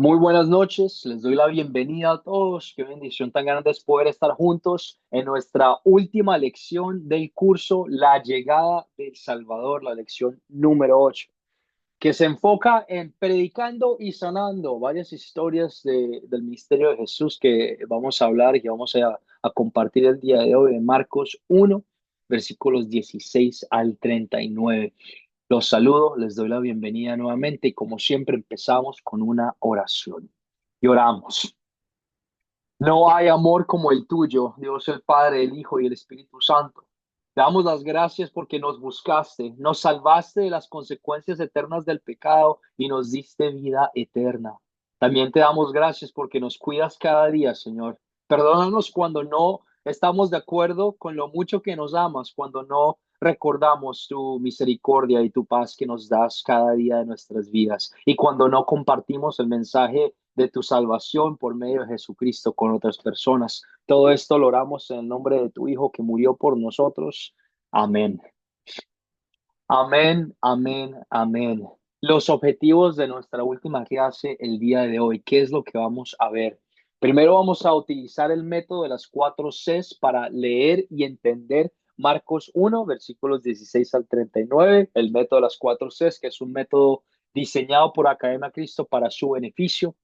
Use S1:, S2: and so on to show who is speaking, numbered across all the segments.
S1: Muy buenas noches, les doy la bienvenida a todos. Qué bendición tan grande es poder estar juntos en nuestra última lección del curso La llegada del Salvador, la lección número 8, que se enfoca en predicando y sanando varias historias del misterio de Jesús que vamos a hablar y que vamos a compartir el día de hoy en Marcos 1, versículos 16 al 39. Los saludo, les doy la bienvenida nuevamente y como siempre empezamos con una oración. Y oramos. No hay amor como el tuyo, Dios el Padre, el Hijo y el Espíritu Santo. Te damos las gracias porque nos buscaste, nos salvaste de las consecuencias eternas del pecado y nos diste vida eterna. También te damos gracias porque nos cuidas cada día, Señor. Perdónanos cuando no estamos de acuerdo con lo mucho que nos amas, cuando no recordamos tu misericordia y tu paz que nos das cada día de nuestras vidas y cuando no compartimos el mensaje de tu salvación por medio de Jesucristo con otras personas. Todo esto lo oramos en el nombre de tu Hijo que murió por nosotros. Amén. Amén, amén, amén. Los objetivos de nuestra última clase el día de hoy, ¿qué es lo que vamos a ver? Primero vamos a utilizar el método de las 4 Cs para leer y entender Marcos 1, versículos 16 al 39, el método de las 4 Cs, que es un método diseñado por Academia Cristo para su beneficio,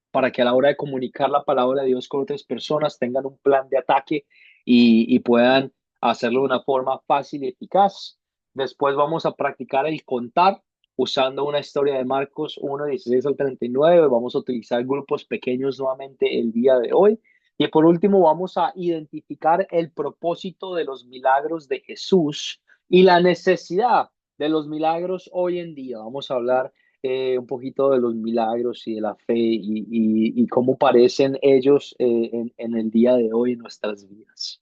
S1: para que a la hora de comunicar la palabra de Dios con otras personas tengan un plan de ataque y puedan hacerlo de una forma fácil y eficaz. Después vamos a practicar el contar usando una historia de Marcos 1, 16 al 39. Vamos a utilizar grupos pequeños nuevamente el día de hoy. Y por último, vamos a identificar el propósito de los milagros de Jesús y la necesidad de los milagros hoy en día. Vamos a hablar un poquito de los milagros y de la fe y cómo parecen ellos en el día de hoy en nuestras vidas.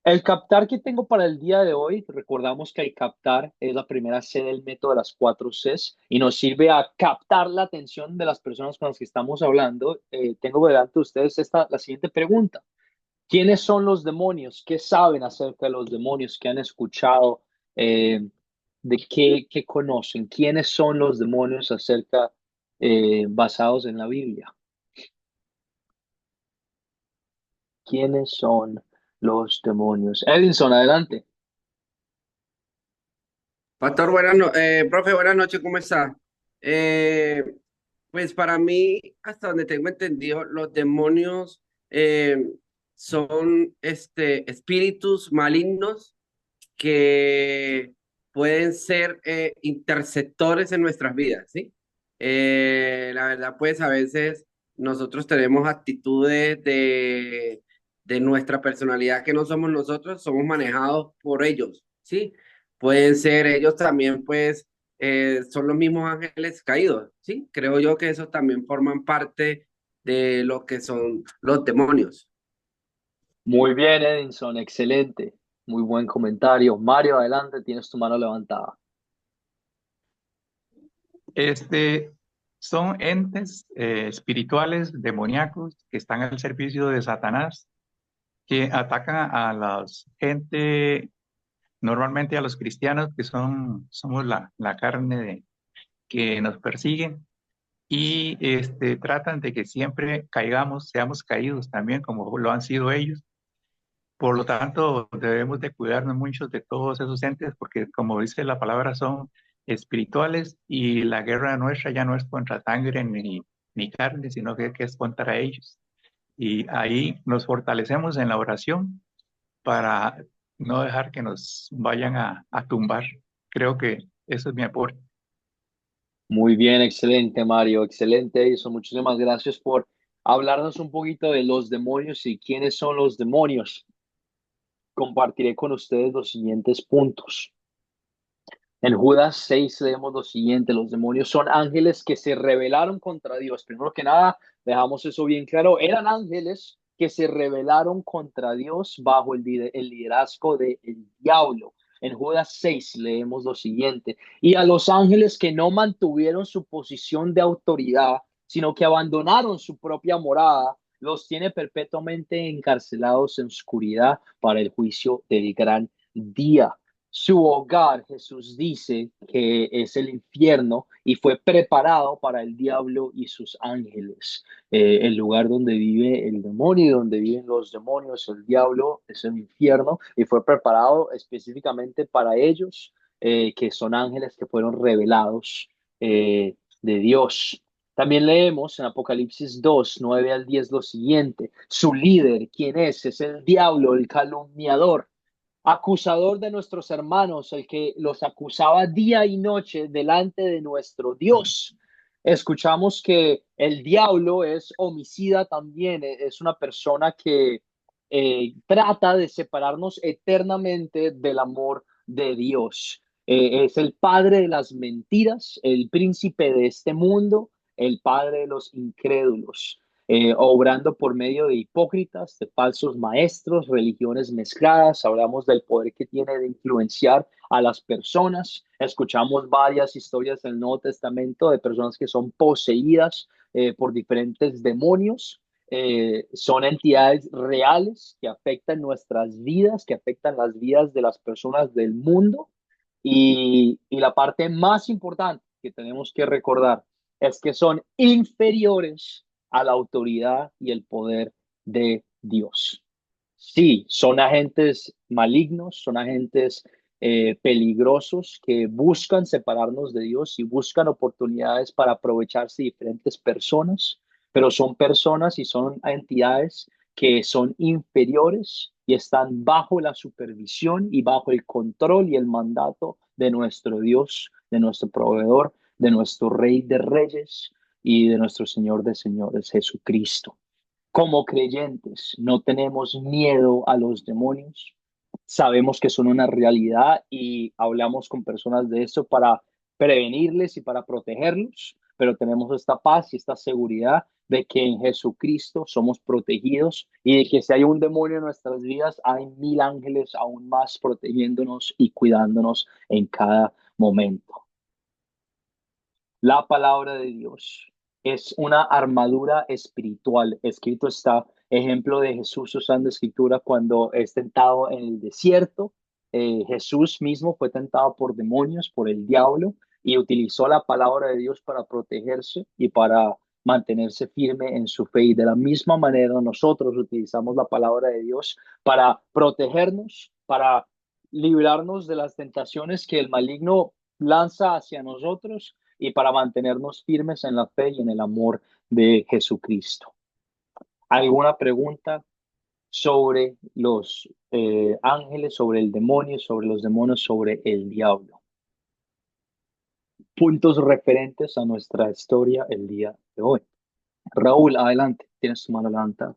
S1: El captar que tengo para el día de hoy, recordamos que el captar es la primera C del método de las 4 Cs y nos sirve a captar la atención de las personas con las que estamos hablando. Tengo delante de ustedes la siguiente pregunta. ¿Quiénes son los demonios? ¿Qué saben acerca de los demonios? ¿Qué han escuchado? ¿De qué conocen? ¿Quiénes son los demonios acerca, basados en la Biblia? ¿Quiénes son los demonios? Edinson, adelante.
S2: Pastor, profe, buenas noches, ¿cómo está? Eh, pues para mí, hasta donde tengo entendido, los demonios son espíritus malignos que pueden ser interceptores en nuestras vidas, ¿sí? La verdad, pues a veces nosotros tenemos actitudes de nuestra personalidad que no somos nosotros, somos manejados por ellos, ¿sí? Pueden ser ellos también, pues, son los mismos ángeles caídos, ¿sí? Creo yo que esos también forman parte de lo que son los demonios.
S1: Muy bien, Edinson, excelente. Muy buen comentario. Mario, adelante, tienes tu mano levantada.
S3: Este, son entes espirituales, demoníacos, que están al servicio de Satanás, que atacan a la gente, normalmente a los cristianos, que somos la carne que nos persiguen, y tratan de que siempre caigamos, seamos caídos también, como lo han sido ellos. Por lo tanto, debemos de cuidarnos mucho de todos esos entes porque, como dice la palabra, son espirituales y la guerra nuestra ya no es contra sangre ni carne, sino que es contra ellos. Y ahí nos fortalecemos en la oración para no dejar que nos vayan a tumbar. Creo que eso es mi aporte.
S1: Muy bien, excelente, Mario, excelente, Edison. Muchísimas gracias por hablarnos un poquito de los demonios y quiénes son los demonios. Compartiré con ustedes los siguientes puntos. En Judas 6 leemos lo siguiente: los demonios son ángeles que se rebelaron contra Dios. Primero que nada, dejamos eso bien claro. Eran ángeles que se rebelaron contra Dios bajo el liderazgo del diablo. En Judas 6 leemos lo siguiente: y a los ángeles que no mantuvieron su posición de autoridad, sino que abandonaron su propia morada, los tiene perpetuamente encarcelados en oscuridad para el juicio del gran día. Su hogar, Jesús dice que es el infierno y fue preparado para el diablo y sus ángeles. El lugar donde vive el demonio y donde viven los demonios, el diablo, es el infierno y fue preparado específicamente para ellos, que son ángeles que fueron revelados de Dios. También leemos en Apocalipsis 2 9 al 10 lo siguiente. Su líder, ¿quién es? Es el diablo, el calumniador, acusador de nuestros hermanos, el que los acusaba día y noche delante de nuestro Dios. Escuchamos que el diablo es homicida también, es una persona que trata de separarnos eternamente del amor de Dios. Es el padre de las mentiras, el príncipe de este mundo, el padre de los incrédulos, obrando por medio de hipócritas, de falsos maestros, religiones mezcladas. Hablamos del poder que tiene de influenciar a las personas. Escuchamos varias historias del Nuevo Testamento de personas que son poseídas por diferentes demonios. Son entidades reales que afectan nuestras vidas, que afectan las vidas de las personas del mundo. Y la parte más importante que tenemos que recordar es que son inferiores a la autoridad y el poder de Dios. Sí, son agentes malignos, son agentes peligrosos que buscan separarnos de Dios y buscan oportunidades para aprovecharse de diferentes personas, pero son personas y son entidades que son inferiores y están bajo la supervisión y bajo el control y el mandato de nuestro Dios, de nuestro proveedor, de nuestro Rey de Reyes y de nuestro Señor de Señores, Jesucristo. Como creyentes, no tenemos miedo a los demonios. Sabemos que son una realidad y hablamos con personas de eso para prevenirles y para protegerlos, pero tenemos esta paz y esta seguridad de que en Jesucristo somos protegidos y de que si hay un demonio en nuestras vidas, hay 1000 ángeles aún más protegiéndonos y cuidándonos en cada momento. La palabra de Dios es una armadura espiritual. Escrito está ejemplo de Jesús usando escritura cuando es tentado en el desierto. Jesús mismo fue tentado por demonios, por el diablo, y utilizó la palabra de Dios para protegerse y para mantenerse firme en su fe. Y de la misma manera nosotros utilizamos la palabra de Dios para protegernos, para librarnos de las tentaciones que el maligno lanza hacia nosotros y para mantenernos firmes en la fe y en el amor de Jesucristo. ¿Alguna pregunta sobre los ángeles, sobre el demonio, sobre los demonios, sobre el diablo? Puntos referentes a nuestra historia el día de hoy. Raúl, adelante, tienes tu mano levantada.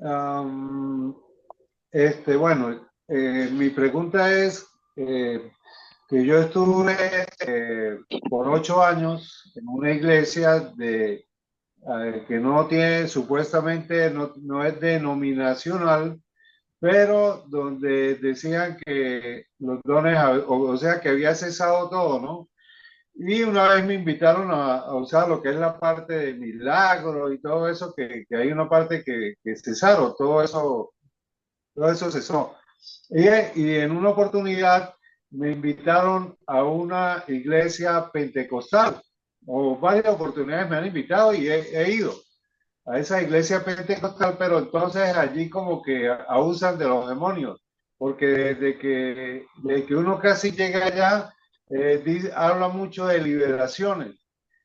S4: Am, bueno, mi pregunta es que yo estuve por 8 años en una iglesia que no tiene, supuestamente no es denominacional, pero donde decían que los dones, o sea, que había cesado todo, ¿no? Y una vez me invitaron a usar lo que es la parte de milagros y todo eso, que hay una parte que cesaron, todo eso cesó. Y en una oportunidad me invitaron a una iglesia pentecostal, o varias oportunidades me han invitado y he ido a esa iglesia pentecostal, pero entonces allí como que abusan de los demonios, porque desde que uno casi llega allá, habla mucho de liberaciones,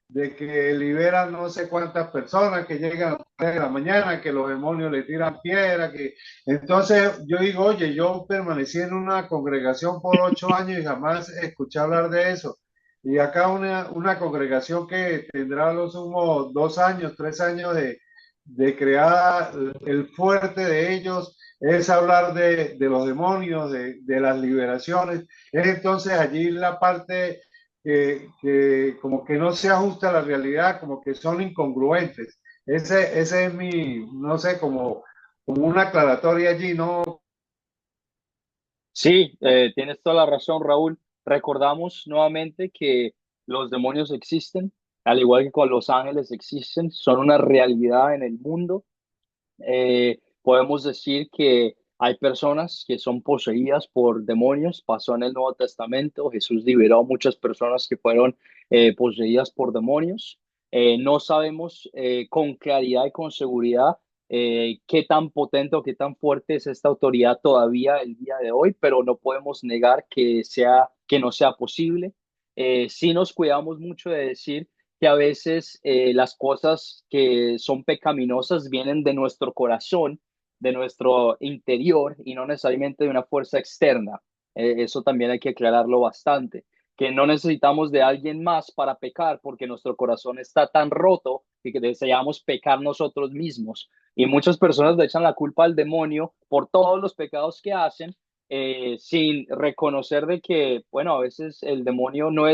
S4: de que liberan no sé cuántas personas que llegan a las 3 de la mañana, que los demonios le tiran piedra, que entonces yo digo, oye, yo permanecí en una congregación por 8 años y jamás escuché hablar de eso. Y acá una congregación que tendrá los sumo 2 años, 3 años de creada, el fuerte de ellos es hablar de los demonios, de las liberaciones. Es entonces allí la parte que como que no se ajusta a la realidad, como que son incongruentes. Ese es mi, no sé, como una aclaratoria allí, ¿no?
S1: Sí, tienes toda la razón, Raúl. Recordamos nuevamente que los demonios existen, al igual que con los ángeles existen, son una realidad en el mundo. Podemos decir que Hay personas que son poseídas por demonios, pasó en el Nuevo Testamento, Jesús liberó a muchas personas que fueron poseídas por demonios. No sabemos con claridad y con seguridad qué tan potente o qué tan fuerte es esta autoridad todavía el día de hoy, pero no podemos negar que no sea posible. Sí nos cuidamos mucho de decir que a veces las cosas que son pecaminosas vienen de nuestro corazón, de nuestro interior y no necesariamente de una fuerza externa. Eso también hay que aclararlo bastante, que no necesitamos de alguien más para pecar porque nuestro corazón está tan roto y que deseamos pecar nosotros mismos. Y muchas personas le echan la culpa al demonio por todos los pecados que hacen, sin reconocer de que, bueno, a veces el demonio no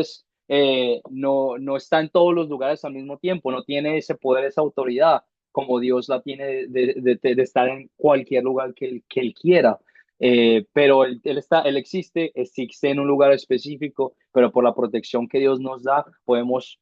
S1: está en todos los lugares al mismo tiempo, no tiene ese poder, esa autoridad como Dios la tiene de estar en cualquier lugar que él quiera. Pero él existe en un lugar específico, pero por la protección que Dios nos da, podemos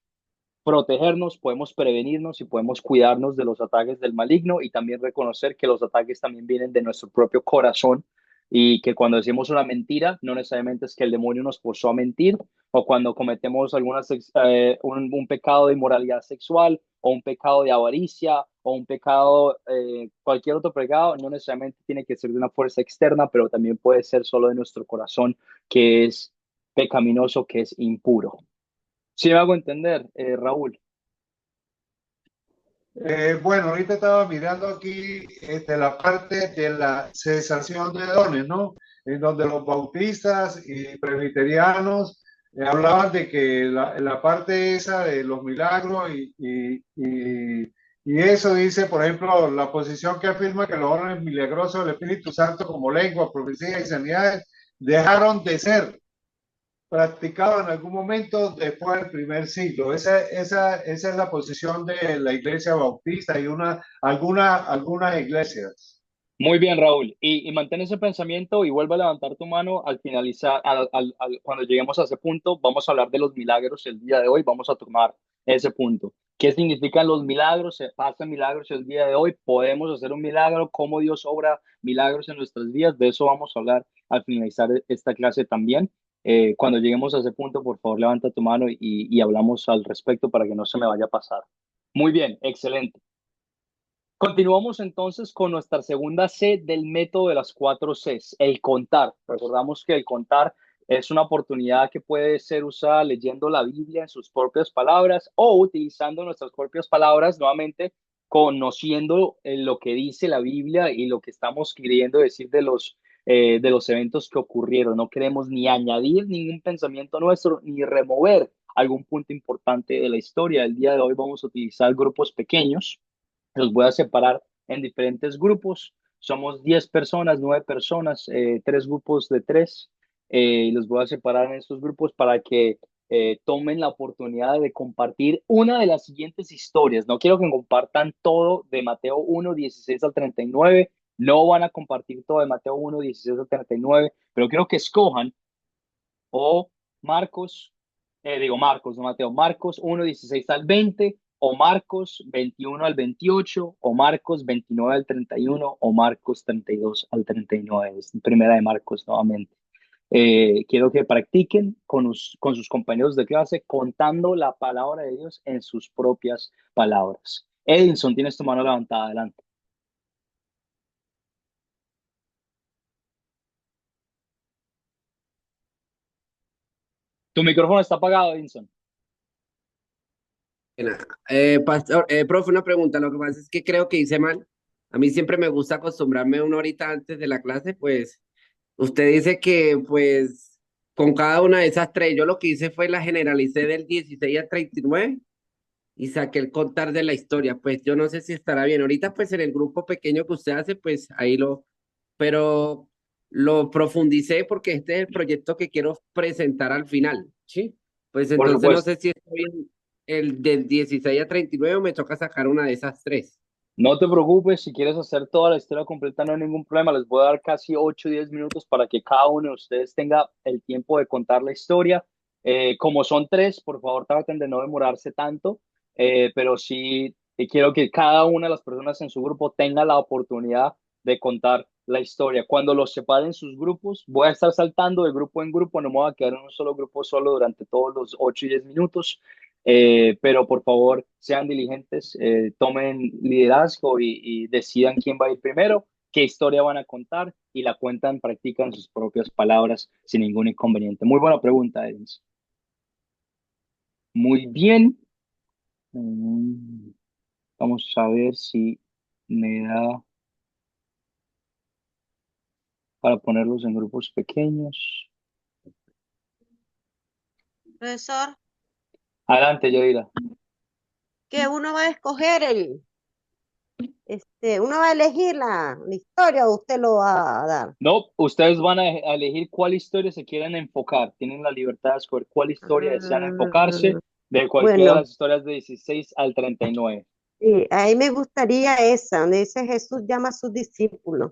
S1: protegernos, podemos prevenirnos y podemos cuidarnos de los ataques del maligno y también reconocer que los ataques también vienen de nuestro propio corazón y que cuando decimos una mentira, no necesariamente es que el demonio nos forzó a mentir o cuando cometemos un pecado de inmoralidad sexual o un pecado de avaricia o un pecado, cualquier otro pecado, no necesariamente tiene que ser de una fuerza externa, pero también puede ser solo de nuestro corazón que es pecaminoso, que es impuro. Sí me hago entender, Raúl.
S4: Bueno, ahorita estaba mirando aquí la parte de la cesación de dones, ¿no? En donde los bautistas y presbiterianos hablaban de que la parte esa de los milagros y eso dice, por ejemplo, la posición que afirma que los dones milagrosos del Espíritu Santo como lengua, profecía y sanidades dejaron de ser practicado en algún momento después del primer siglo. Esa es la posición de la iglesia bautista y algunas iglesias.
S1: Muy bien, Raúl. Y mantén ese pensamiento y vuelve a levantar tu mano al finalizar, cuando lleguemos a ese punto, vamos a hablar de los milagros el día de hoy, vamos a tomar ese punto. ¿Qué significan los milagros? Se pasan milagros el día de hoy, podemos hacer un milagro, cómo Dios obra milagros en nuestras vidas, de eso vamos a hablar al finalizar esta clase también. Cuando lleguemos a ese punto, por favor, levanta tu mano y hablamos al respecto para que no se me vaya a pasar. Muy bien, excelente. Continuamos entonces con nuestra segunda C del método de las cuatro Cs, el contar. Recordamos que el contar es una oportunidad que puede ser usada leyendo la Biblia en sus propias palabras o utilizando nuestras propias palabras, nuevamente conociendo lo que dice la Biblia y lo que estamos queriendo decir de los eventos que ocurrieron. No queremos ni añadir ningún pensamiento nuestro ni remover algún punto importante de la historia. El día de hoy vamos a utilizar grupos pequeños. Los voy a separar en diferentes grupos. Somos 10 personas, 9 personas, tres grupos de tres. Los voy a separar en estos grupos para que tomen la oportunidad de compartir una de las siguientes historias. No quiero que compartan todo de Mateo 1, 16 al 39. No van a compartir todo de Mateo 1, 16 al 39, pero quiero que escojan o Marcos, Marcos, no Mateo, Marcos 1, 16 al 20, o Marcos 21 al 28, o Marcos 29 al 31, o Marcos 32 al 39. Es primera de Marcos nuevamente. Quiero que practiquen con sus compañeros de clase contando la palabra de Dios en sus propias palabras. Edinson, tienes tu mano levantada, adelante. Tu micrófono está apagado, Edinson.
S2: Pastor, profe, una pregunta. Lo que pasa es que creo que hice mal. A mí siempre me gusta acostumbrarme una horita antes de la clase, pues usted dice que pues con cada una de esas tres, yo lo que hice fue la generalicé del 16 al 39 y saqué el contar de la historia. Pues yo no sé si estará bien. Ahorita pues en el grupo pequeño que usted hace, pues ahí pero lo profundicé porque este es el proyecto que quiero presentar al final, ¿sí? Pues
S1: Por
S2: entonces no
S1: supuesto.
S2: sé si está bien el del 16 a 39 o me toca sacar una de esas tres.
S1: No te preocupes, si quieres hacer toda la historia completa no hay ningún problema. Les voy a dar casi 8 o 10 minutos para que cada uno de ustedes tenga el tiempo de contar la historia. Como son tres, por favor traten de no demorarse tanto, pero sí quiero que cada una de las personas en su grupo tenga la oportunidad de contar la historia. Cuando los separen sus grupos, voy a estar saltando de grupo en grupo, no me voy a quedar en un solo grupo solo durante todos los 8 y 10 minutos, pero por favor sean diligentes, tomen liderazgo y decidan quién va a ir primero, qué historia van a contar y la cuentan, practican sus propias palabras sin ningún inconveniente. Muy buena pregunta, Edens. Muy bien. Mm, Vamos a ver si me da para ponerlos en grupos pequeños.
S5: Profesor,
S1: Adelante, Yadira.
S5: que uno va a escoger uno va a elegir la historia o usted lo va a dar.
S1: No, ustedes van a elegir cuál historia se quieren enfocar. Tienen la libertad de escoger cuál historia desean enfocarse
S5: Ah,
S1: de cualquiera de
S5: bueno,
S1: las historias de 16 al 39.
S5: sí, ahí me gustaría esa, donde dice Jesús llama a sus discípulos.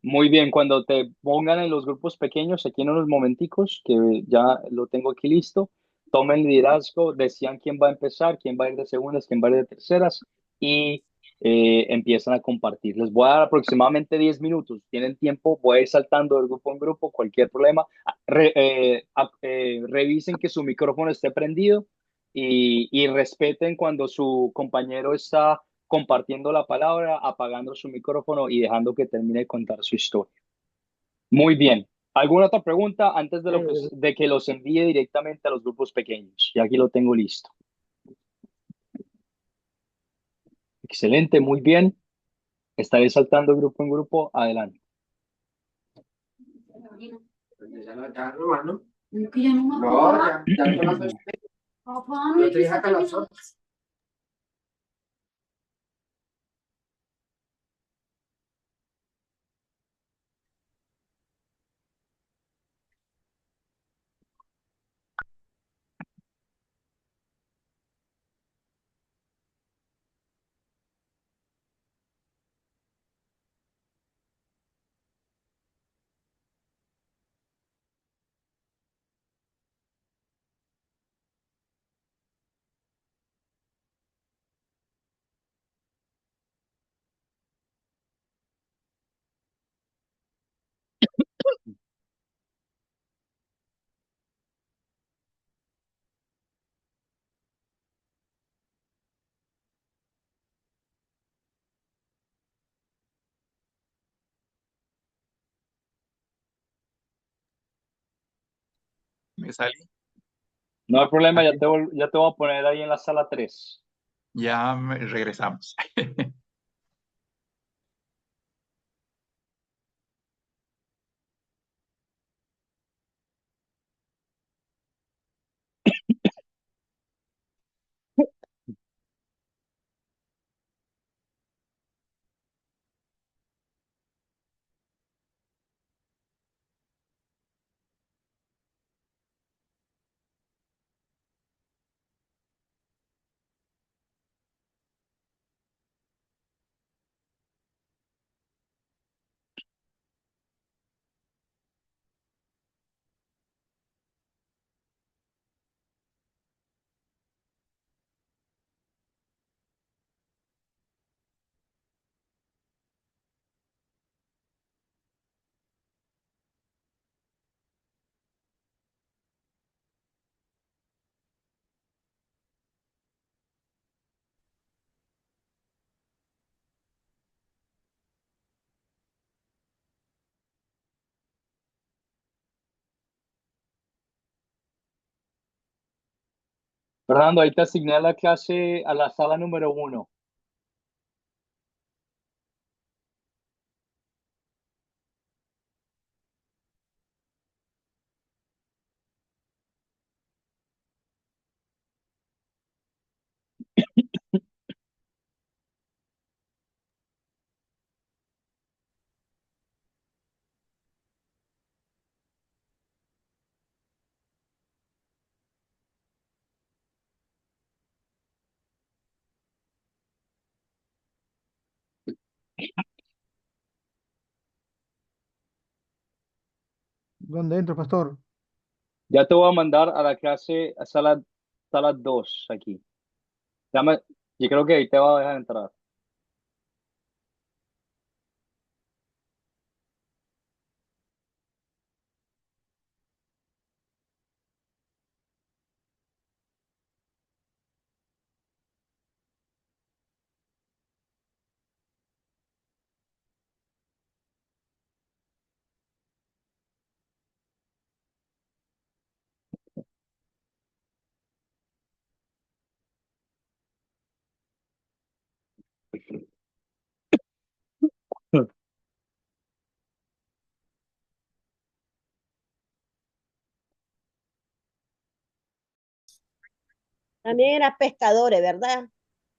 S1: Muy bien, cuando te pongan en los grupos pequeños, aquí en unos momenticos, que ya lo tengo aquí listo, tomen liderazgo, decían quién va a empezar, quién va a ir de segundas, quién va a ir de terceras y empiezan a compartir. Les voy a dar aproximadamente 10 minutos. Tienen tiempo, voy a ir saltando de grupo en grupo, cualquier problema. Revisen que su micrófono esté prendido y respeten cuando su compañero está compartiendo la palabra, apagando su micrófono y dejando que termine de contar su historia. Muy bien. ¿Alguna otra pregunta antes
S5: Mm,
S1: de que los envíe directamente a los grupos pequeños? Y aquí lo tengo listo. Excelente, muy bien. Estaré saltando grupo en grupo. Adelante.
S2: Ya, hermano. Que ya no me No, ya son las 8:30. Papá, yo te dije que a las 8.
S3: Me salí.
S1: No hay problema,
S3: Aquí
S1: ya te voy a poner ahí en la sala 3.
S3: regresamos.
S1: Fernando, ahí te asigné a la clase, a la sala número 1.
S6: ¿Dónde entro, pastor?
S1: Ya te voy a mandar a la clase, a sala 2 aquí. Dame, yo creo que ahí te va a dejar entrar.
S5: También eran pescadores, ¿verdad?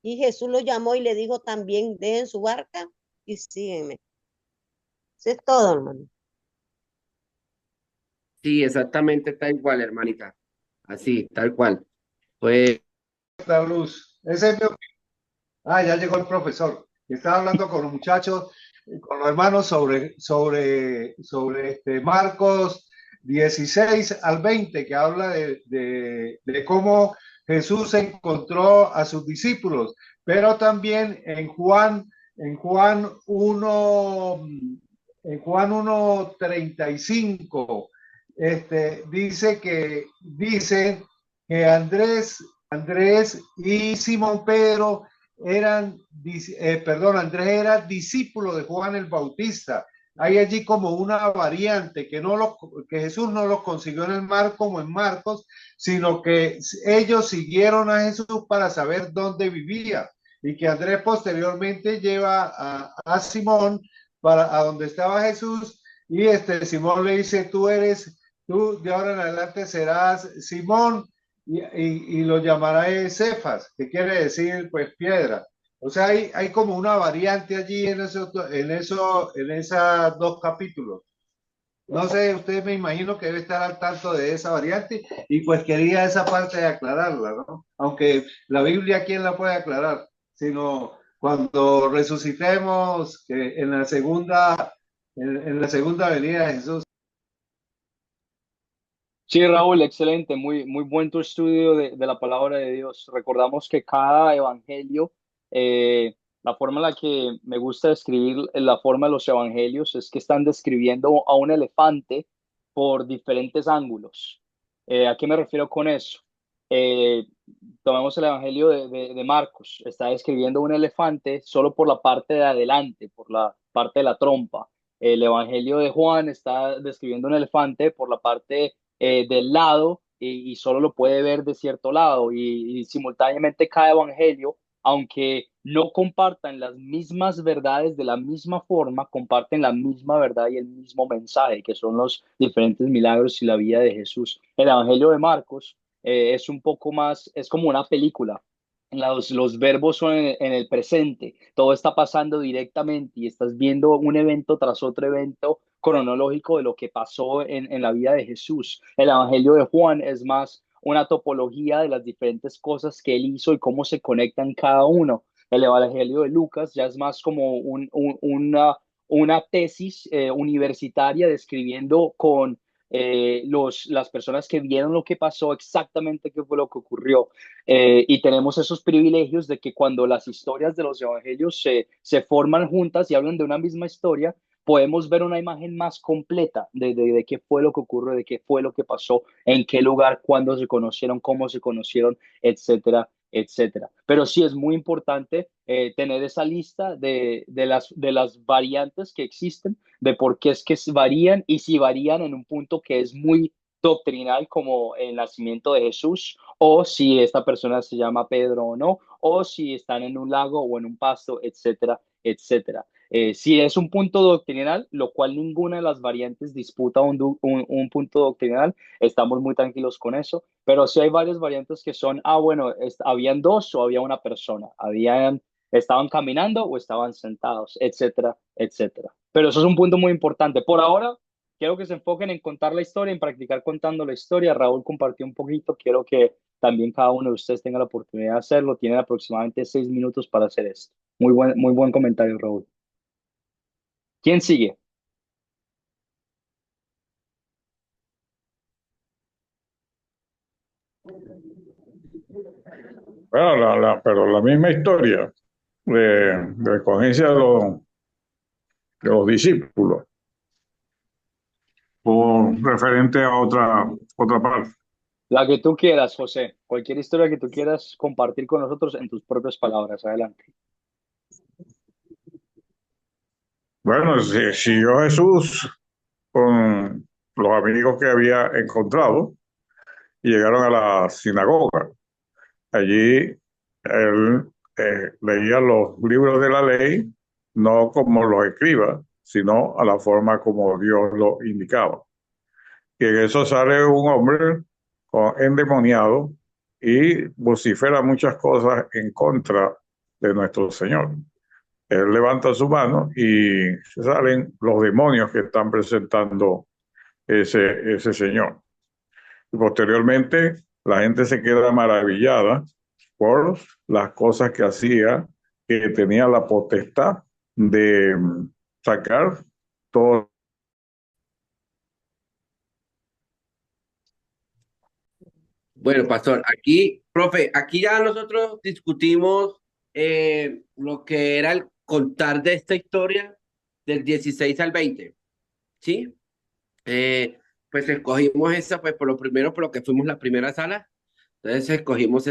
S5: Y Jesús lo llamó y le dijo también, dejen su barca y sígueme. Eso es todo, hermano.
S2: Sí, exactamente tal cual, hermanita. Así, tal cual. Pues
S4: La luz. Ese es mi ya llegó el profesor. Estaba hablando con los muchachos, con los hermanos sobre Marcos 16 al 20, que habla de cómo Jesús encontró a sus discípulos, pero también en Juan 1, en Juan 1:35, dice que Andrés y Simón Pedro Andrés era discípulo de Juan el Bautista. Hay allí como una variante que Jesús no los consiguió en el mar como en Marcos, sino que ellos siguieron a Jesús para saber dónde vivía, y que Andrés posteriormente lleva a Simón a donde estaba Jesús, y Simón le dice, tú de ahora en adelante serás Simón, y lo llamará Cefas, que quiere decir pues piedra. O sea, hay como una variante allí en esos dos capítulos. No sé, usted me imagino que debe estar al tanto de esa variante, y pues quería esa parte de aclararla, ¿no? Aunque la Biblia, ¿quién la puede aclarar? Sino cuando resucitemos, que en la segunda venida de Jesús.
S1: Sí, Raúl, excelente, muy, muy buen tu estudio de la palabra de Dios. Recordamos que cada evangelio, la forma en la que me gusta describir la forma de los evangelios es que están describiendo a un elefante por diferentes ángulos. ¿A qué me refiero con eso? Eh, Tomemos el evangelio de Marcos, está describiendo un elefante solo por la parte de adelante, por la parte de la trompa. El evangelio de Juan está describiendo un elefante por la parte del lado y solo lo puede ver de cierto lado y simultáneamente cada evangelio, aunque no compartan las mismas verdades de la misma forma, comparten la misma verdad y el mismo mensaje, que son los diferentes milagros y la vida de Jesús. El evangelio de Marcos es un poco más, es como una película. Los verbos son en el presente, todo está pasando directamente y estás viendo un evento tras otro evento cronológico de lo que pasó en la vida de Jesús. El Evangelio de Juan es más una topología de las diferentes cosas que él hizo y cómo se conectan cada uno. El Evangelio de Lucas ya es más como una tesis universitaria describiendo con las personas que vieron lo que pasó exactamente qué fue lo que ocurrió. Y tenemos esos privilegios de que cuando las historias de los evangelios se forman juntas y hablan de una misma historia, podemos ver una imagen más completa de qué fue lo que ocurrió, de qué fue lo que pasó, en qué lugar, cuándo se conocieron, cómo se conocieron, etcétera, etcétera. Pero sí es muy importante tener esa lista de las variantes que existen, de por qué es que varían y si varían en un punto que es muy doctrinal como el nacimiento de Jesús, o si esta persona se llama Pedro o no, o si están en un lago o en un pasto, etcétera, etcétera. Si es un punto doctrinal, lo cual ninguna de las variantes disputa un punto doctrinal, estamos muy tranquilos con eso, pero si hay varias variantes que son, bueno, habían dos o había una persona, estaban caminando o estaban sentados, etcétera, etcétera. Pero eso es un punto muy importante. Por ahora, quiero que se enfoquen en contar la historia, en practicar contando la historia. Raúl compartió un poquito, quiero que también cada uno de ustedes tenga la oportunidad de hacerlo. Tienen aproximadamente 6 minutos para hacer esto. Muy buen comentario, Raúl. ¿Quién sigue?
S7: Bueno, pero la misma historia de la escogencia de los discípulos, o referente a otra parte.
S1: La que tú quieras, José. Cualquier historia que tú quieras compartir con nosotros en tus propias palabras. Adelante.
S7: Bueno, siguió Jesús con los amigos que había encontrado y llegaron a la sinagoga. Allí él leía los libros de la ley, no como los escriba, sino a la forma como Dios lo indicaba. Y en eso sale un hombre endemoniado y vocifera muchas cosas en contra de nuestro Señor. Él levanta su mano y salen los demonios que están presentando ese Señor. Y posteriormente la gente se queda maravillada por las cosas que hacía, que tenía la potestad de sacar todo.
S2: Bueno, pastor, aquí, profe, aquí ya nosotros discutimos lo que era el contar de esta historia del 16 al 20, ¿sí? Eh, pues escogimos esa, pues por lo primero, por lo que fuimos la primera sala, entonces escogimos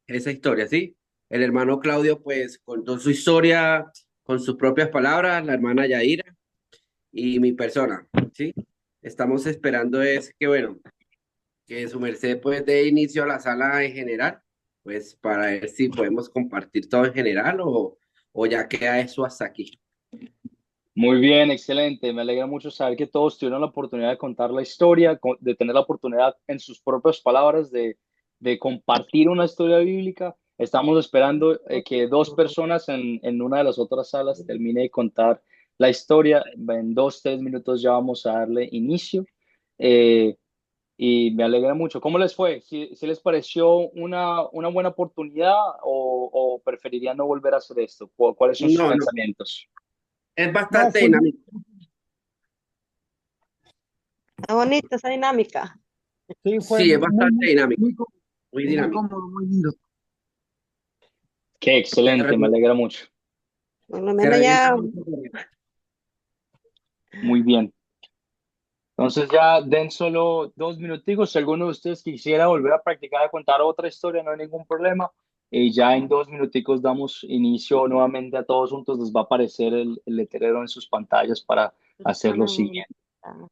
S2: esa historia, ¿sí? El hermano Claudio, pues contó su historia con sus propias palabras, la hermana Yaira y mi persona, ¿sí? Estamos esperando es que, bueno, que su merced pues dé inicio a la sala en general, pues para ver si podemos compartir todo en general o ya queda eso hasta aquí.
S1: Muy bien, excelente. Me alegra mucho saber que todos tuvieron la oportunidad de contar la historia, de tener la oportunidad en sus propias palabras de compartir una historia bíblica. Estamos esperando que dos personas en una de las otras salas termine de contar la historia. En 2, 3 minutos ya vamos a darle inicio. Eh, y me alegra mucho. ¿Cómo les fue? ¿Si les pareció una buena oportunidad o preferirían no volver a hacer esto? ¿Cuáles son sus
S2: No, no,
S1: pensamientos?
S2: es
S6: No,
S2: bastante
S6: fue muy,
S2: dinámico.
S5: Está bonita esa dinámica.
S6: sí, fue
S2: Sí, es bastante dinámico,
S6: muy,
S2: muy
S6: muy
S2: dinámico.
S6: cómodo, muy lindo.
S1: Qué
S2: Se,
S1: excelente, me
S2: re-
S1: alegra mucho.
S5: Por lo
S2: se
S5: menos
S2: revienta
S5: ya,
S2: mucho con eso.
S1: Muy bien. Entonces ya den solo 2 minuticos. Si alguno de ustedes quisiera volver a practicar a contar otra historia, no hay ningún problema. Y ya en 2 minuticos damos inicio nuevamente a todos juntos. Les va a aparecer el letrero en sus pantallas para hacer lo
S5: Susana
S1: siguiente.
S5: Monta.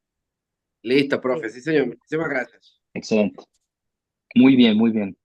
S2: Listo,
S5: Sí.
S2: profe, sí, señor. Muchísimas gracias.
S1: Excelente. Muy bien, muy bien.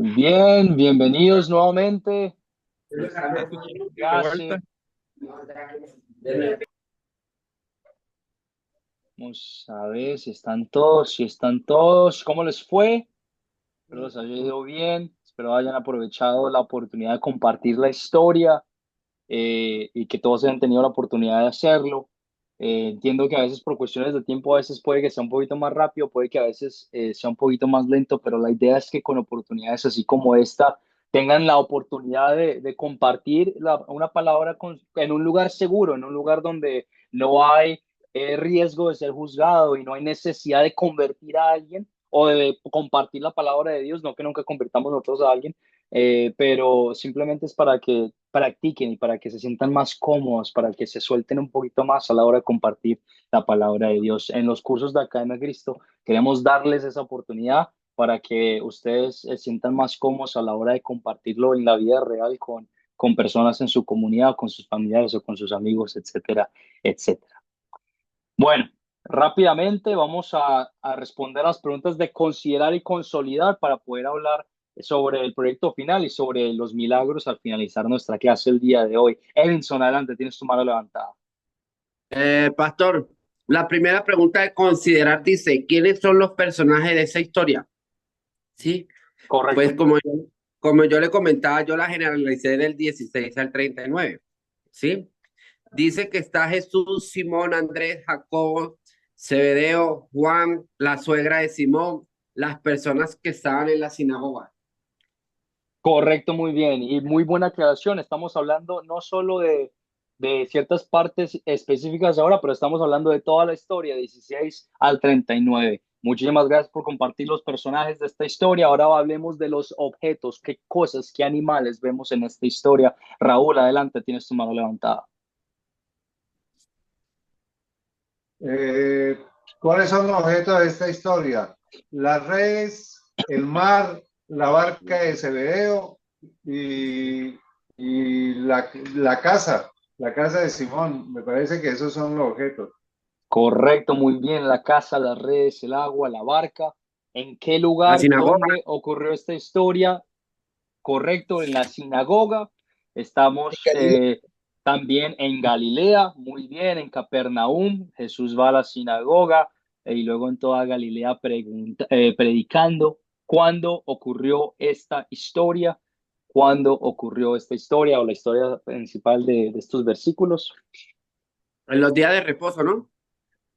S1: Muy bien, bienvenidos nuevamente.
S3: De vuelta.
S1: Vamos a ver si están todos, ¿Cómo les fue? Espero les haya ido bien. Espero hayan aprovechado la oportunidad de compartir la historia y que todos hayan tenido la oportunidad de hacerlo. Entiendo que a veces por cuestiones de tiempo, a veces puede que sea un poquito más rápido, puede que a veces sea un poquito más lento, pero la idea es que con oportunidades así como esta tengan la oportunidad de compartir una palabra en un lugar seguro, en un lugar donde no hay riesgo de ser juzgado y no hay necesidad de convertir a alguien o de compartir la palabra de Dios, no que nunca convirtamos nosotros a alguien, pero simplemente es para que practiquen y para que se sientan más cómodos, para que se suelten un poquito más a la hora de compartir la palabra de Dios. En los cursos de Academia Cristo queremos darles esa oportunidad para que ustedes se sientan más cómodos a la hora de compartirlo en la vida real con personas en su comunidad, con sus familiares o con sus amigos, etcétera, etcétera. Bueno, rápidamente vamos a responder las preguntas de considerar y consolidar para poder hablar sobre el proyecto final y sobre los milagros al finalizar nuestra clase el día de hoy. Edinson, adelante, tienes tu mano levantada.
S2: Pastor, la primera pregunta de considerar dice, ¿quiénes son los personajes de esa historia? Sí,
S1: Correcto.
S2: pues como yo le comentaba, yo la generalicé del 16 al 39, ¿sí? Dice que está Jesús, Simón, Andrés, Jacobo, Zebedeo, Juan, la suegra de Simón, las personas que estaban en la sinagoga.
S1: Correcto, muy bien. Y muy buena aclaración. Estamos hablando no solo de ciertas partes específicas ahora, pero estamos hablando de toda la historia, 16 al 39. Muchísimas gracias por compartir los personajes de esta historia. Ahora hablemos de los objetos, qué cosas, qué animales vemos en esta historia. Raúl, adelante, tienes tu mano levantada.
S4: ¿Cuáles son los objetos de esta historia? Las redes, el mar, la barca de Zebedeo y la casa de Simón. Me parece que esos son los objetos.
S1: Correcto, muy bien. La casa, las redes, el agua, la barca. ¿En qué
S2: La
S1: lugar,
S2: sinagoga.
S1: dónde ocurrió esta historia? Correcto, en la sinagoga. Estamos también en Galilea, muy bien, en Capernaum. Jesús va a la sinagoga y luego en toda Galilea predicando. ¿Cuándo ocurrió esta historia? ¿Cuándo ocurrió esta historia o la historia principal de estos versículos?
S2: En los días de reposo, ¿no?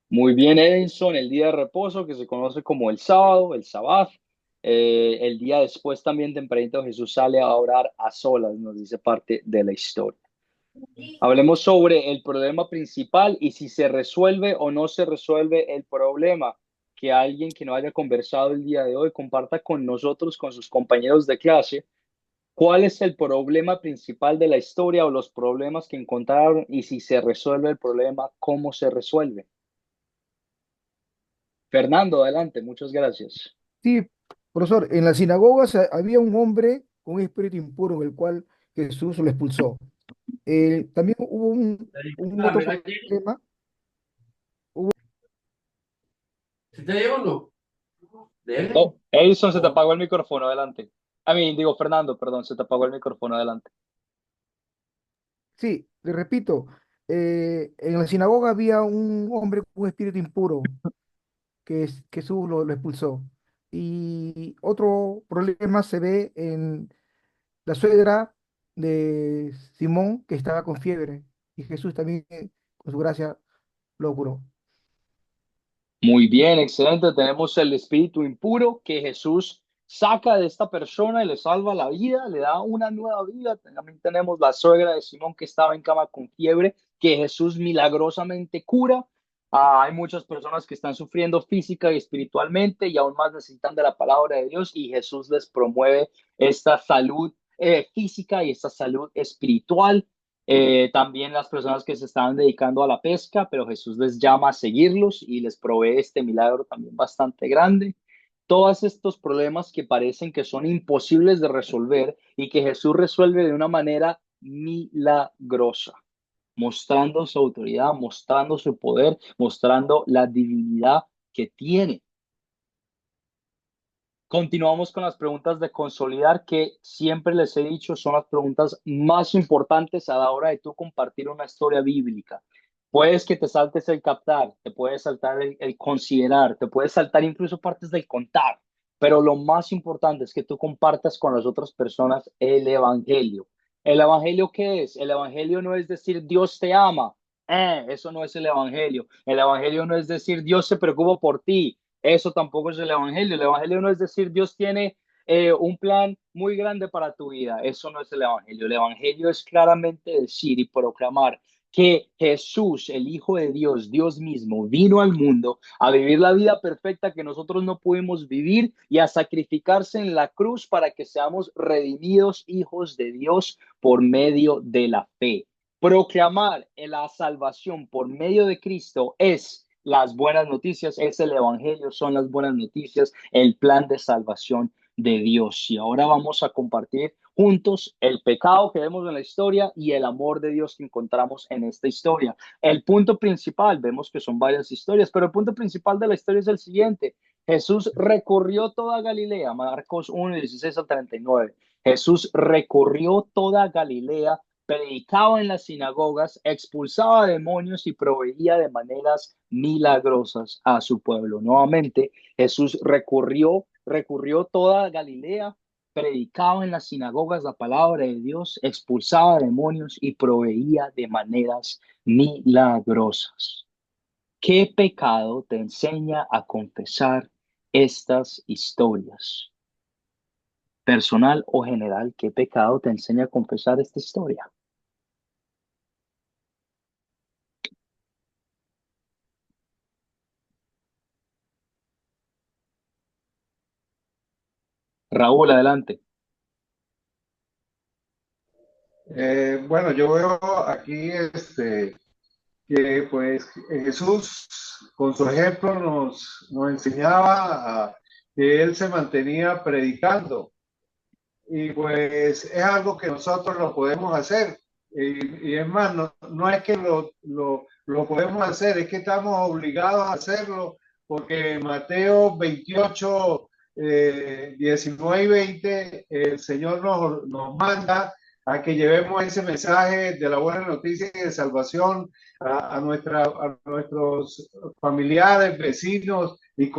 S1: Muy bien, Edinson, el día de reposo que se conoce como el sábado, el sabbat. El día después también tempranito Jesús sale a orar a solas, nos dice parte de la historia. Hablemos sobre el problema principal y si se resuelve o no se resuelve el problema. Que alguien que no haya conversado el día de hoy comparta con nosotros, con sus compañeros de clase, cuál es el problema principal de la historia o los problemas que encontraron y si se resuelve el problema, cómo se resuelve. Fernando, adelante, muchas gracias.
S6: Sí, profesor, en la sinagoga había un hombre con un espíritu impuro en el cual Jesús lo expulsó. También hubo un otro problema.
S2: ¿Se te llegó o no?
S1: Oh, Edison, se te apagó el micrófono, adelante. Digo, Fernando, perdón, se te apagó el micrófono, adelante.
S6: Sí, le repito, en la sinagoga había un hombre con un espíritu impuro que Jesús lo expulsó. Y otro problema se ve en la suegra de Simón que estaba con fiebre y Jesús también con su gracia lo curó.
S1: Muy bien, excelente. Tenemos el espíritu impuro que Jesús saca de esta persona y le salva la vida, le da una nueva vida. También tenemos la suegra de Simón que estaba en cama con fiebre, que Jesús milagrosamente cura. Hay muchas personas que están sufriendo física y espiritualmente y aún más necesitan de la palabra de Dios y Jesús les promueve esta salud física y esta salud espiritual. También las personas que se estaban dedicando a la pesca, pero Jesús les llama a seguirlos y les provee este milagro también bastante grande. Todos estos problemas que parecen que son imposibles de resolver y que Jesús resuelve de una manera milagrosa, mostrando su autoridad, mostrando su poder, mostrando la divinidad que tiene. Continuamos con las preguntas de consolidar, que siempre les he dicho son las preguntas más importantes a la hora de tú compartir una historia bíblica. Puedes que te saltes el captar, te puedes saltar el considerar, te puedes saltar incluso partes del contar, pero lo más importante es que tú compartas con las otras personas el evangelio. ¿El evangelio qué es? El evangelio no es decir Dios te ama. Eso no es el evangelio. El evangelio no es decir Dios se preocupa por ti. Eso tampoco es el evangelio. El evangelio no es decir Dios tiene un plan muy grande para tu vida. Eso no es el evangelio. El evangelio es claramente decir y proclamar que Jesús, el Hijo de Dios, Dios mismo, vino al mundo a vivir la vida perfecta que nosotros no pudimos vivir y a sacrificarse en la cruz para que seamos redimidos hijos de Dios por medio de la fe. Proclamar la salvación por medio de Cristo es las buenas noticias, es el evangelio, son las buenas noticias, el plan de salvación de Dios. Y ahora vamos a compartir juntos el pecado que vemos en la historia y el amor de Dios que encontramos en esta historia. El punto principal, vemos que son varias historias, pero el punto principal de la historia es el siguiente. Jesús recorrió toda Galilea, Marcos 1, 16 al 39. Jesús recorrió toda Galilea, predicaba en las sinagogas, expulsaba demonios y proveía de maneras milagrosas a su pueblo. Nuevamente, Jesús recurrió toda Galilea, predicaba en las sinagogas la palabra de Dios, expulsaba demonios y proveía de maneras milagrosas. ¿Qué pecado te enseña a confesar estas historias? Personal o general, ¿qué pecado te enseña a confesar esta historia? Raúl, adelante.
S4: Bueno, yo veo aquí que pues Jesús con su ejemplo nos enseñaba que él se mantenía predicando y pues es algo que nosotros lo podemos hacer y es más, no es que lo podemos hacer, es que estamos obligados a hacerlo porque en Mateo 28, 19 y 20 el Señor nos manda a que llevemos ese mensaje de la buena noticia y de salvación a nuestros familiares, vecinos y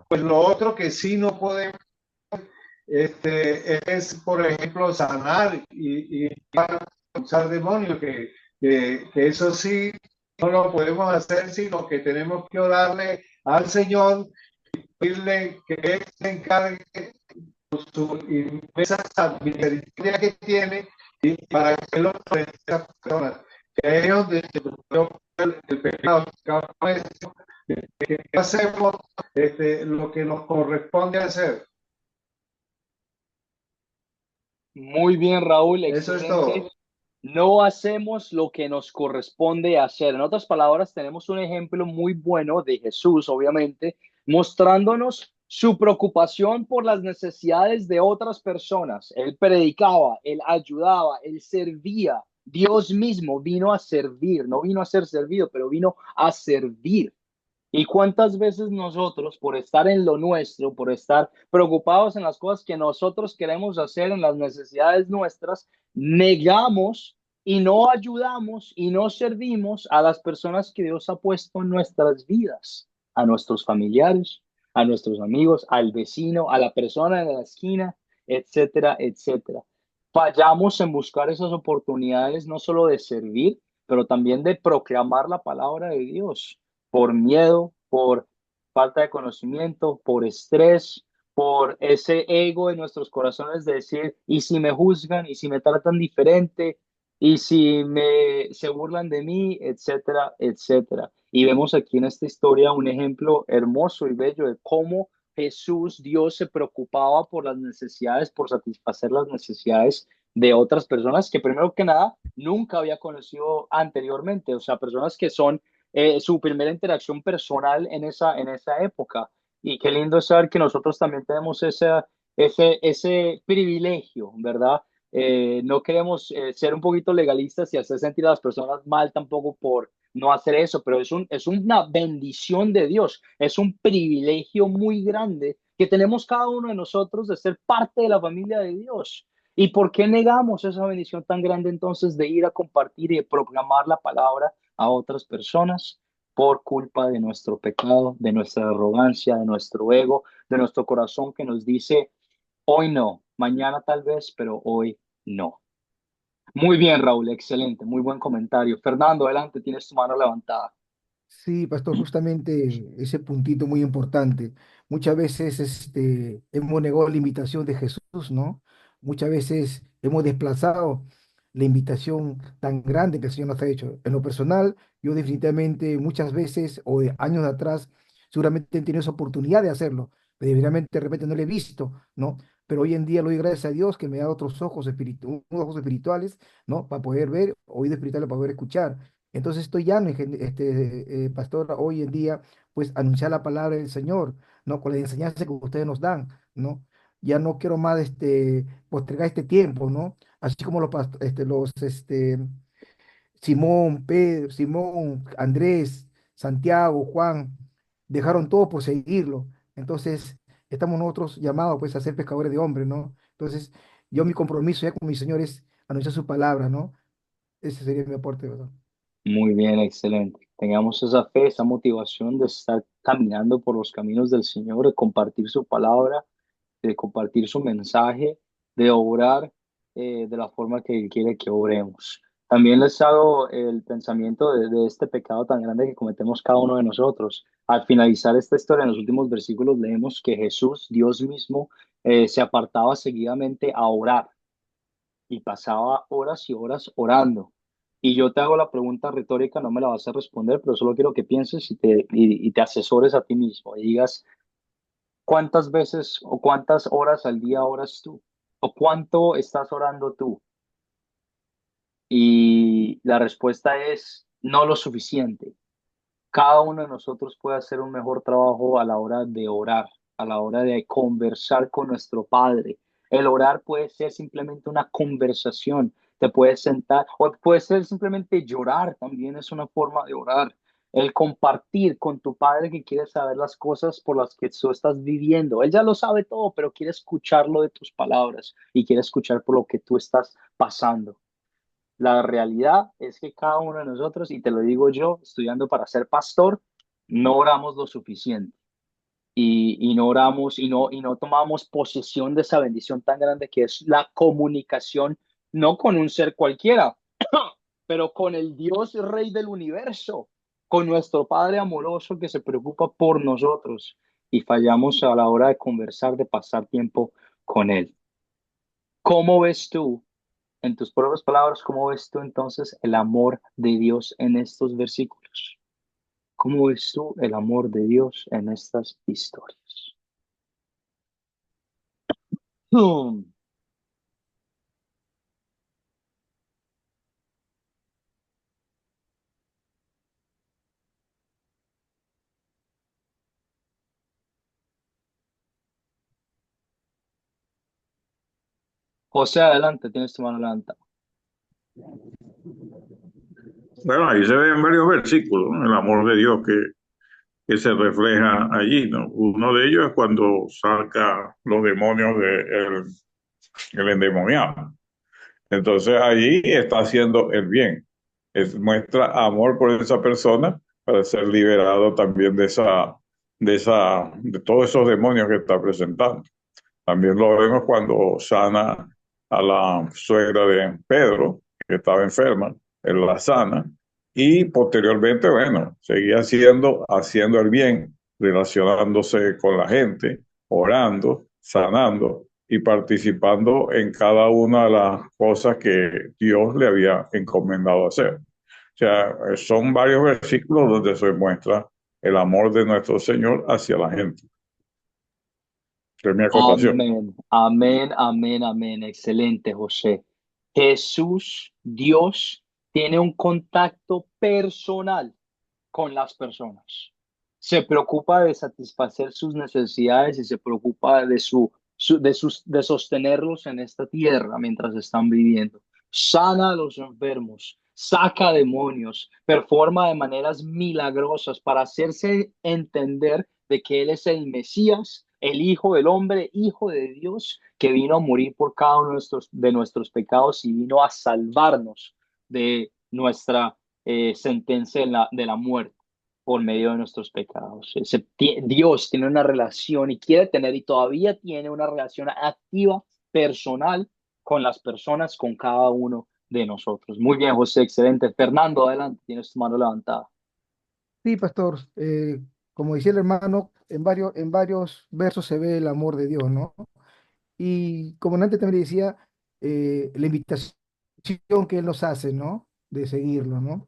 S4: pues lo otro que sí no podemos es, por ejemplo, sanar y expulsar demonios, que eso sí no lo podemos hacer, sino que tenemos que orarle al Señor, pedirle que Él se encargue con su inmensa misericordia que tiene y para que lo esas personas, que es donde se el pecado, que hacemos lo que nos corresponde hacer.
S1: Muy bien, Raúl,
S4: Eso es
S1: excelente.
S4: todo.
S1: No hacemos lo que nos corresponde hacer. En otras palabras, tenemos un ejemplo muy bueno de Jesús, obviamente, mostrándonos su preocupación por las necesidades de otras personas. Él predicaba, él ayudaba, él servía. Dios mismo vino a servir, no vino a ser servido, pero vino a servir. ¿Y cuántas veces nosotros, por estar en lo nuestro, por estar preocupados en las cosas que nosotros queremos hacer, en las necesidades nuestras, negamos y no ayudamos y no servimos a las personas que Dios ha puesto en nuestras vidas, a nuestros familiares, a nuestros amigos, al vecino, a la persona de la esquina, etcétera, etcétera? Fallamos en buscar esas oportunidades no solo de servir, pero también de proclamar la palabra de Dios por miedo, por falta de conocimiento, por estrés, por ese ego en nuestros corazones de decir, ¿y si me juzgan? ¿Y si me tratan diferente? ¿Y si se burlan de mí? Etcétera, etcétera. Y vemos aquí en esta historia un ejemplo hermoso y bello de cómo Jesús, Dios, se preocupaba por las necesidades, por satisfacer las necesidades de otras personas que primero que nada nunca había conocido anteriormente, o sea, personas que son su primera interacción personal en esa época. Y qué lindo saber que nosotros también tenemos ese privilegio, ¿verdad? No queremos ser un poquito legalistas y hacer sentir a las personas mal tampoco por no hacer eso, pero es una bendición de Dios, es un privilegio muy grande que tenemos cada uno de nosotros de ser parte de la familia de Dios. ¿Y por qué negamos esa bendición tan grande entonces de ir a compartir y proclamar la palabra a otras personas? Por culpa de nuestro pecado, de nuestra arrogancia, de nuestro ego, de nuestro corazón que nos dice, hoy no, mañana tal vez, pero hoy no. Muy bien, Raúl, excelente, muy buen comentario. Fernando, adelante, tienes tu mano levantada.
S6: Sí, pastor, justamente ese puntito muy importante. Muchas veces hemos negado la invitación de Jesús, ¿no? Muchas veces hemos desplazado la invitación tan grande que el Señor nos ha hecho. En lo personal, yo definitivamente muchas veces o de años atrás seguramente he tenido esa oportunidad de hacerlo, pero de repente no lo he visto, ¿no? Pero hoy en día le doy gracias a Dios que me da otros ojos, unos ojos espirituales, ¿no? Para poder ver, oídos espirituales para poder escuchar. Entonces estoy ya, pastor, hoy en día, pues anunciar la palabra del Señor, ¿no? Con la enseñanza que ustedes nos dan, ¿no? Ya no quiero más postergar este tiempo, ¿no? Así como Simón, Pedro, Simón, Andrés, Santiago, Juan, dejaron todo por seguirlo. Entonces, estamos nosotros llamados pues a ser pescadores de hombres, ¿no? Entonces, yo mi compromiso ya con mi Señor es anunciar su palabra, ¿no? Ese sería mi aporte, ¿verdad?
S1: Muy bien, excelente. Tengamos esa fe, esa motivación de estar caminando por los caminos del Señor, de compartir su palabra, de compartir su mensaje, de obrar de la forma que Él quiere que obremos. También les hago el pensamiento de este pecado tan grande que cometemos cada uno de nosotros. Al finalizar esta historia, en los últimos versículos leemos que Jesús, Dios mismo, se apartaba seguidamente a orar y pasaba horas y horas orando. Y yo te hago la pregunta retórica, no me la vas a responder, pero solo quiero que pienses y te asesores a ti mismo y digas, ¿cuántas veces o cuántas horas al día oras tú? ¿O cuánto estás orando tú? Y la respuesta es no lo suficiente. Cada uno de nosotros puede hacer un mejor trabajo a la hora de orar, a la hora de conversar con nuestro Padre. El orar puede ser simplemente una conversación, te puedes sentar, o puede ser simplemente llorar, también es una forma de orar. El compartir con tu Padre que quiere saber las cosas por las que tú estás viviendo. Él ya lo sabe todo, pero quiere escucharlo de tus palabras y quiere escuchar por lo que tú estás pasando. La realidad es que cada uno de nosotros, y te lo digo yo, estudiando para ser pastor, no oramos lo suficiente y no oramos y no tomamos posesión de esa bendición tan grande que es la comunicación, no con un ser cualquiera, pero con el Dios Rey del universo, con nuestro Padre amoroso que se preocupa por nosotros y fallamos a la hora de conversar, de pasar tiempo con Él. ¿Cómo ves tú? En tus propias palabras, ¿cómo ves tú entonces el amor de Dios en estos versículos? ¿Cómo ves tú el amor de Dios en estas historias? Hmm. José, adelante, tienes tu mano adelante.
S7: Bueno, ahí se ven varios versículos, ¿no? El amor de Dios que se refleja allí, ¿no? Uno de ellos es cuando saca los demonios el endemoniado. Entonces allí está haciendo el bien. Muestra amor por esa persona para ser liberado también de todos esos demonios que está presentando. También lo vemos cuando sana a la suegra de Pedro, que estaba enferma, él la sana, y posteriormente, bueno, seguía haciendo el bien, relacionándose con la gente, orando, sanando y participando en cada una de las cosas que Dios le había encomendado hacer. O sea, son varios versículos donde se muestra el amor de nuestro Señor hacia la gente. Esa es mi acotación.
S1: Amén, amén, amén, amén. Excelente, José. Jesús, Dios, tiene un contacto personal con las personas. Se preocupa de satisfacer sus necesidades y se preocupa de sostenerlos en esta tierra mientras están viviendo. Sana a los enfermos, saca demonios, performa de maneras milagrosas para hacerse entender de que Él es el Mesías, el Hijo del Hombre, Hijo de Dios, que vino a morir por cada uno de nuestros pecados y vino a salvarnos de nuestra sentencia de la muerte por medio de nuestros pecados. Dios tiene una relación y quiere tener y todavía tiene una relación activa, personal, con las personas, con cada uno de nosotros. Muy bien, José, excelente. Fernando, adelante, tienes tu mano levantada.
S6: Sí, pastor, como decía el hermano, en varios versos se ve el amor de Dios, ¿no? Y como antes también decía, la invitación que Él nos hace, ¿no? De seguirlo, ¿no?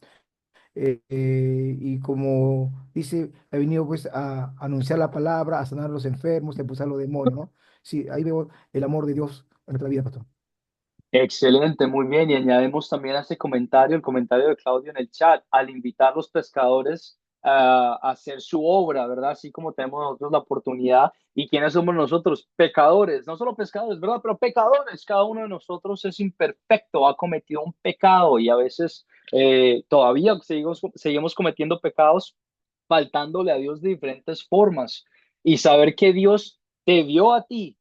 S6: Y como dice, ha venido pues a anunciar la palabra, a sanar a los enfermos, a expulsar a los demonios, ¿no? Sí, ahí veo el amor de Dios en nuestra vida, pastor.
S1: Excelente, muy bien. Y añadimos también a ese comentario, el comentario de Claudio en el chat, al invitar a los pescadores a hacer su obra, ¿verdad? Así como tenemos nosotros la oportunidad. ¿Y quiénes somos nosotros? Pecadores, no solo pescadores, ¿verdad? Pero pecadores. Cada uno de nosotros es imperfecto, ha cometido un pecado y a veces todavía seguimos cometiendo pecados, faltándole a Dios de diferentes formas. Y saber que Dios te vio a ti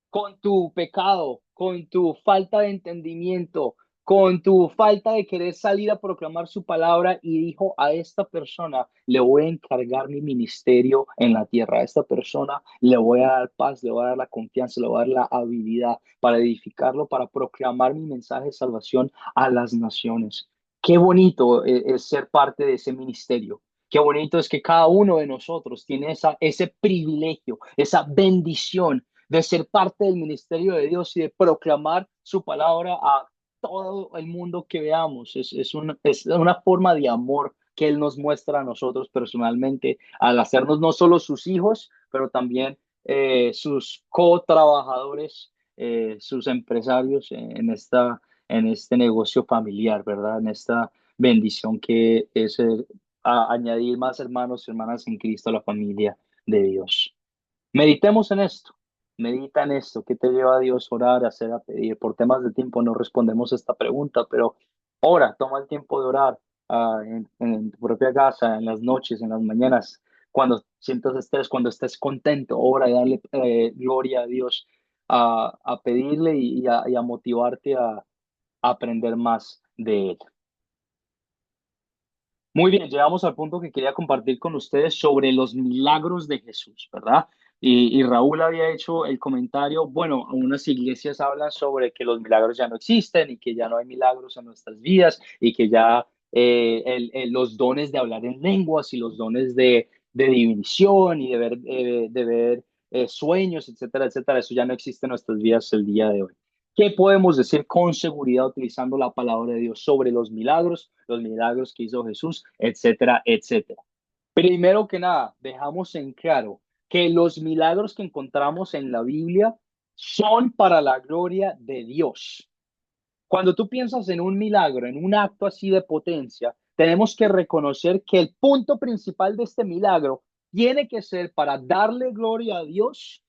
S1: con tu pecado, con tu falta de entendimiento, con tu falta de querer salir a proclamar su palabra y dijo a esta persona, le voy a encargar mi ministerio en la tierra, a esta persona le voy a dar paz, le voy a dar la confianza, le voy a dar la habilidad para edificarlo, para proclamar mi mensaje de salvación a las naciones. Qué bonito es ser parte de ese ministerio. Qué bonito es que cada uno de nosotros tiene ese privilegio, esa bendición de ser parte del ministerio de Dios y de proclamar su palabra a todo el mundo que veamos. Es una forma de amor que Él nos muestra a nosotros personalmente al hacernos no solo sus hijos, pero también sus co-trabajadores, sus empresarios en este negocio familiar, ¿verdad? En esta bendición que es añadir más hermanos y hermanas en Cristo a la familia de Dios. Meditemos en esto. Medita en esto. ¿Qué te lleva a Dios a orar, a hacer, a pedir? Por temas de tiempo no respondemos esta pregunta, pero ora, toma el tiempo de orar en tu propia casa, en las noches, en las mañanas, cuando sientas estrés, cuando estés contento, ora y darle gloria a Dios, a pedirle y a motivarte a aprender más de Él. Muy bien, llegamos al punto que quería compartir con ustedes sobre los milagros de Jesús, ¿verdad? Y Raúl había hecho el comentario, bueno, unas iglesias hablan sobre que los milagros ya no existen y que ya no hay milagros en nuestras vidas y que ya los dones de hablar en lenguas y los dones de divinación y de ver sueños, etcétera, etcétera, eso ya no existe en nuestras vidas el día de hoy. ¿Qué podemos decir con seguridad utilizando la palabra de Dios sobre los milagros que hizo Jesús, etcétera, etcétera? Primero que nada, dejamos en claro que los milagros que encontramos en la Biblia son para la gloria de Dios. Cuando tú piensas en un milagro, en un acto así de potencia, tenemos que reconocer que el punto principal de este milagro tiene que ser para darle gloria a Dios,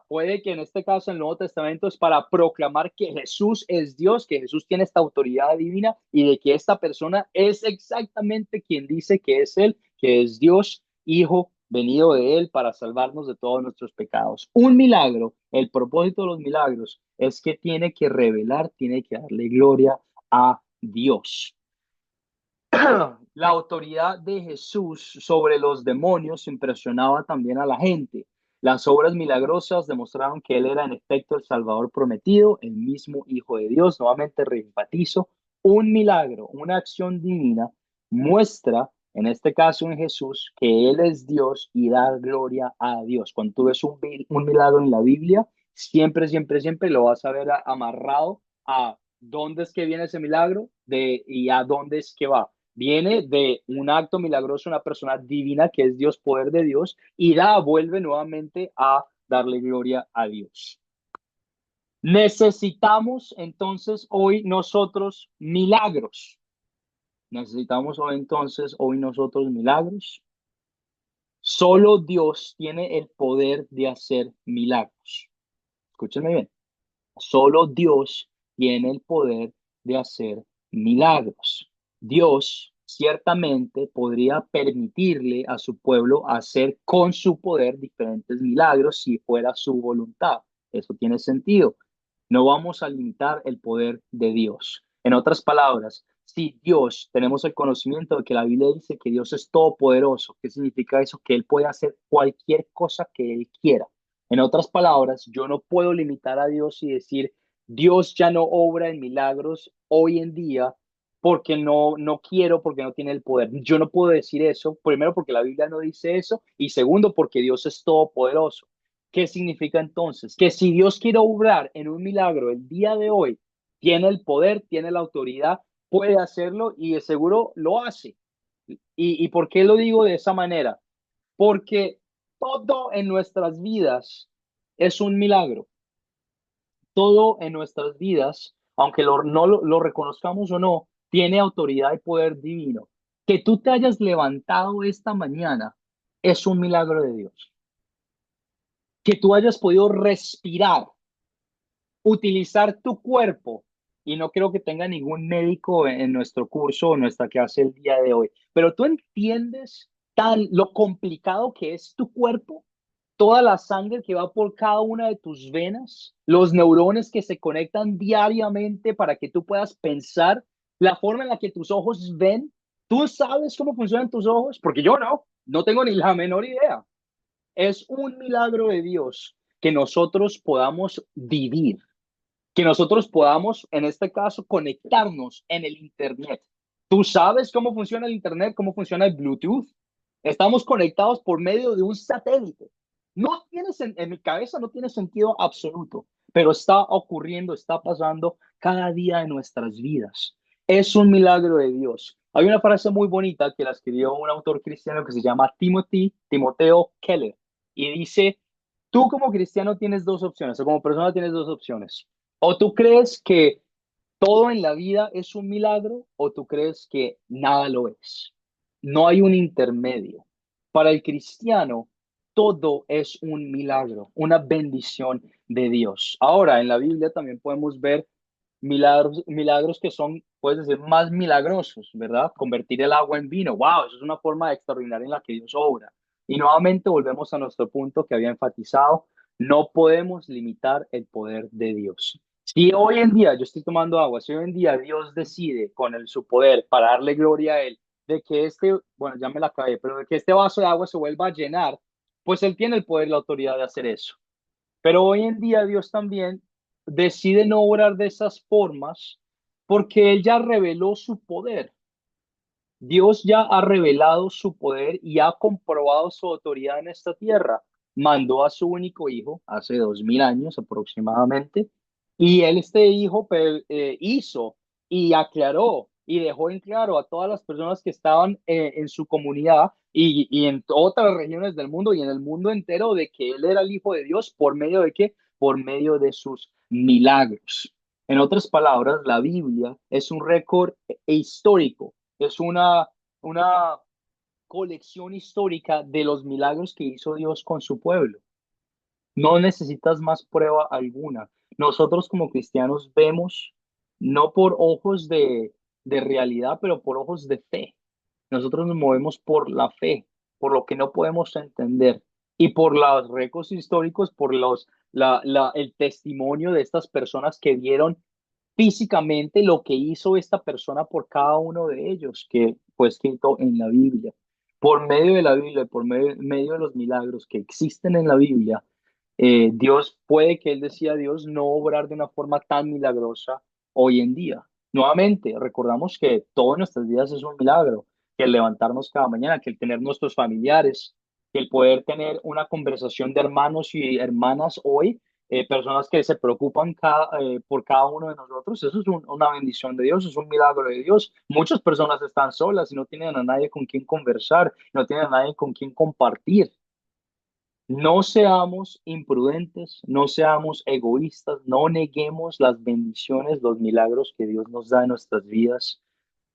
S1: puede que en este caso en el Nuevo Testamento es para proclamar que Jesús es Dios, que Jesús tiene esta autoridad divina y de que esta persona es exactamente quien dice que es Él, que es Dios, Hijo, venido de Él para salvarnos de todos nuestros pecados. Un milagro, el propósito de los milagros es que tiene que revelar, tiene que darle gloria a Dios. La autoridad de Jesús sobre los demonios impresionaba también a la gente. Las obras milagrosas demostraron que Él era en efecto el Salvador prometido, el mismo Hijo de Dios. Nuevamente reenfatizo, un milagro, una acción divina muestra, en este caso en Jesús, que Él es Dios y da gloria a Dios. Cuando tú ves un milagro en la Biblia, siempre, siempre, siempre lo vas a ver amarrado a dónde es que viene ese milagro y a dónde es que va. Viene de un acto milagroso, una persona divina que es Dios, poder de Dios, y vuelve nuevamente a darle gloria a Dios. Necesitamos entonces hoy nosotros milagros. Necesitamos hoy nosotros milagros. Solo Dios tiene el poder de hacer milagros. Escúchenme bien. Solo Dios tiene el poder de hacer milagros. Dios ciertamente podría permitirle a su pueblo hacer con su poder diferentes milagros si fuera su voluntad. Eso tiene sentido. No vamos a limitar el poder de Dios. En otras palabras, si Dios, tenemos el conocimiento de que la Biblia dice que Dios es todopoderoso, ¿qué significa eso? Que Él puede hacer cualquier cosa que Él quiera. En otras palabras, yo no puedo limitar a Dios y decir, Dios ya no obra en milagros hoy en día porque no quiero, porque no tiene el poder. Yo no puedo decir eso, primero porque la Biblia no dice eso y segundo porque Dios es todopoderoso. ¿Qué significa entonces? Que si Dios quiere obrar en un milagro el día de hoy, tiene el poder, tiene la autoridad, puede hacerlo y de seguro lo hace. ¿Y por qué lo digo de esa manera? Porque todo en nuestras vidas es un milagro. Todo en nuestras vidas, aunque no lo reconozcamos o no, tiene autoridad y poder divino. Que tú te hayas levantado esta mañana es un milagro de Dios. Que tú hayas podido respirar, utilizar tu cuerpo, y no creo que tenga ningún médico en nuestro curso o nuestra clase el día de hoy, pero tú entiendes lo complicado que es tu cuerpo, toda la sangre que va por cada una de tus venas, los neurones que se conectan diariamente para que tú puedas pensar, la forma en la que tus ojos ven. ¿Tú sabes cómo funcionan tus ojos? Porque yo no tengo ni la menor idea. Es un milagro de Dios que nosotros podamos vivir, que nosotros podamos, en este caso, conectarnos en el Internet. ¿Tú sabes cómo funciona el Internet? ¿Cómo funciona el Bluetooth? Estamos conectados por medio de un satélite. No tiene, en mi cabeza no tiene sentido absoluto, pero está ocurriendo, está pasando cada día de nuestras vidas. Es un milagro de Dios. Hay una frase muy bonita que la escribió un autor cristiano que se llama Timoteo Keller y dice, tú como cristiano tienes dos opciones, o como persona tienes dos opciones. O tú crees que todo en la vida es un milagro o tú crees que nada lo es. No hay un intermedio. Para el cristiano, todo es un milagro, una bendición de Dios. Ahora, en la Biblia también podemos ver milagros que son, puedes decir, más milagrosos, ¿verdad? Convertir el agua en vino. ¡Wow! Eso es una forma extraordinaria en la que Dios obra. Y nuevamente volvemos a nuestro punto que había enfatizado. No podemos limitar el poder de Dios. Si hoy en día yo estoy tomando agua, si hoy en día Dios decide con su poder para darle gloria a Él, de que bueno, ya me la acabé, pero de que este vaso de agua se vuelva a llenar, pues Él tiene el poder y la autoridad de hacer eso. Pero hoy en día Dios también decide no obrar de esas formas porque Él ya reveló su poder. Dios ya ha revelado su poder y ha comprobado su autoridad en esta tierra. Mandó a su único hijo hace 2000 años aproximadamente, y él, este hijo, hizo y aclaró y dejó en claro a todas las personas que estaban en su comunidad y en otras regiones del mundo y en el mundo entero de que él era el hijo de Dios por medio de qué? Por medio de sus milagros. En otras palabras, la Biblia es un récord histórico, es una colección histórica de los milagros que hizo Dios con su pueblo. No necesitas más prueba alguna. Nosotros como cristianos vemos no por ojos de realidad, pero por ojos de fe. Nosotros nos movemos por la fe, por lo que no podemos entender y por los récords históricos, por el testimonio de estas personas que vieron físicamente lo que hizo esta persona por cada uno de ellos, que fue escrito en la Biblia. Por medio de la Biblia, medio de los milagros que existen en la Biblia, Dios puede que Él decía a Dios no obrar de una forma tan milagrosa hoy en día. Nuevamente, recordamos que todo en nuestras vidas es un milagro, que el levantarnos cada mañana, que el tener nuestros familiares, que el poder tener una conversación de hermanos y hermanas hoy, personas que se preocupan por cada uno de nosotros, eso es una bendición de Dios, es un milagro de Dios. Muchas personas están solas y no tienen a nadie con quien conversar, no tienen a nadie con quien compartir. No seamos imprudentes, no seamos egoístas, no neguemos las bendiciones, los milagros que Dios nos da en nuestras vidas,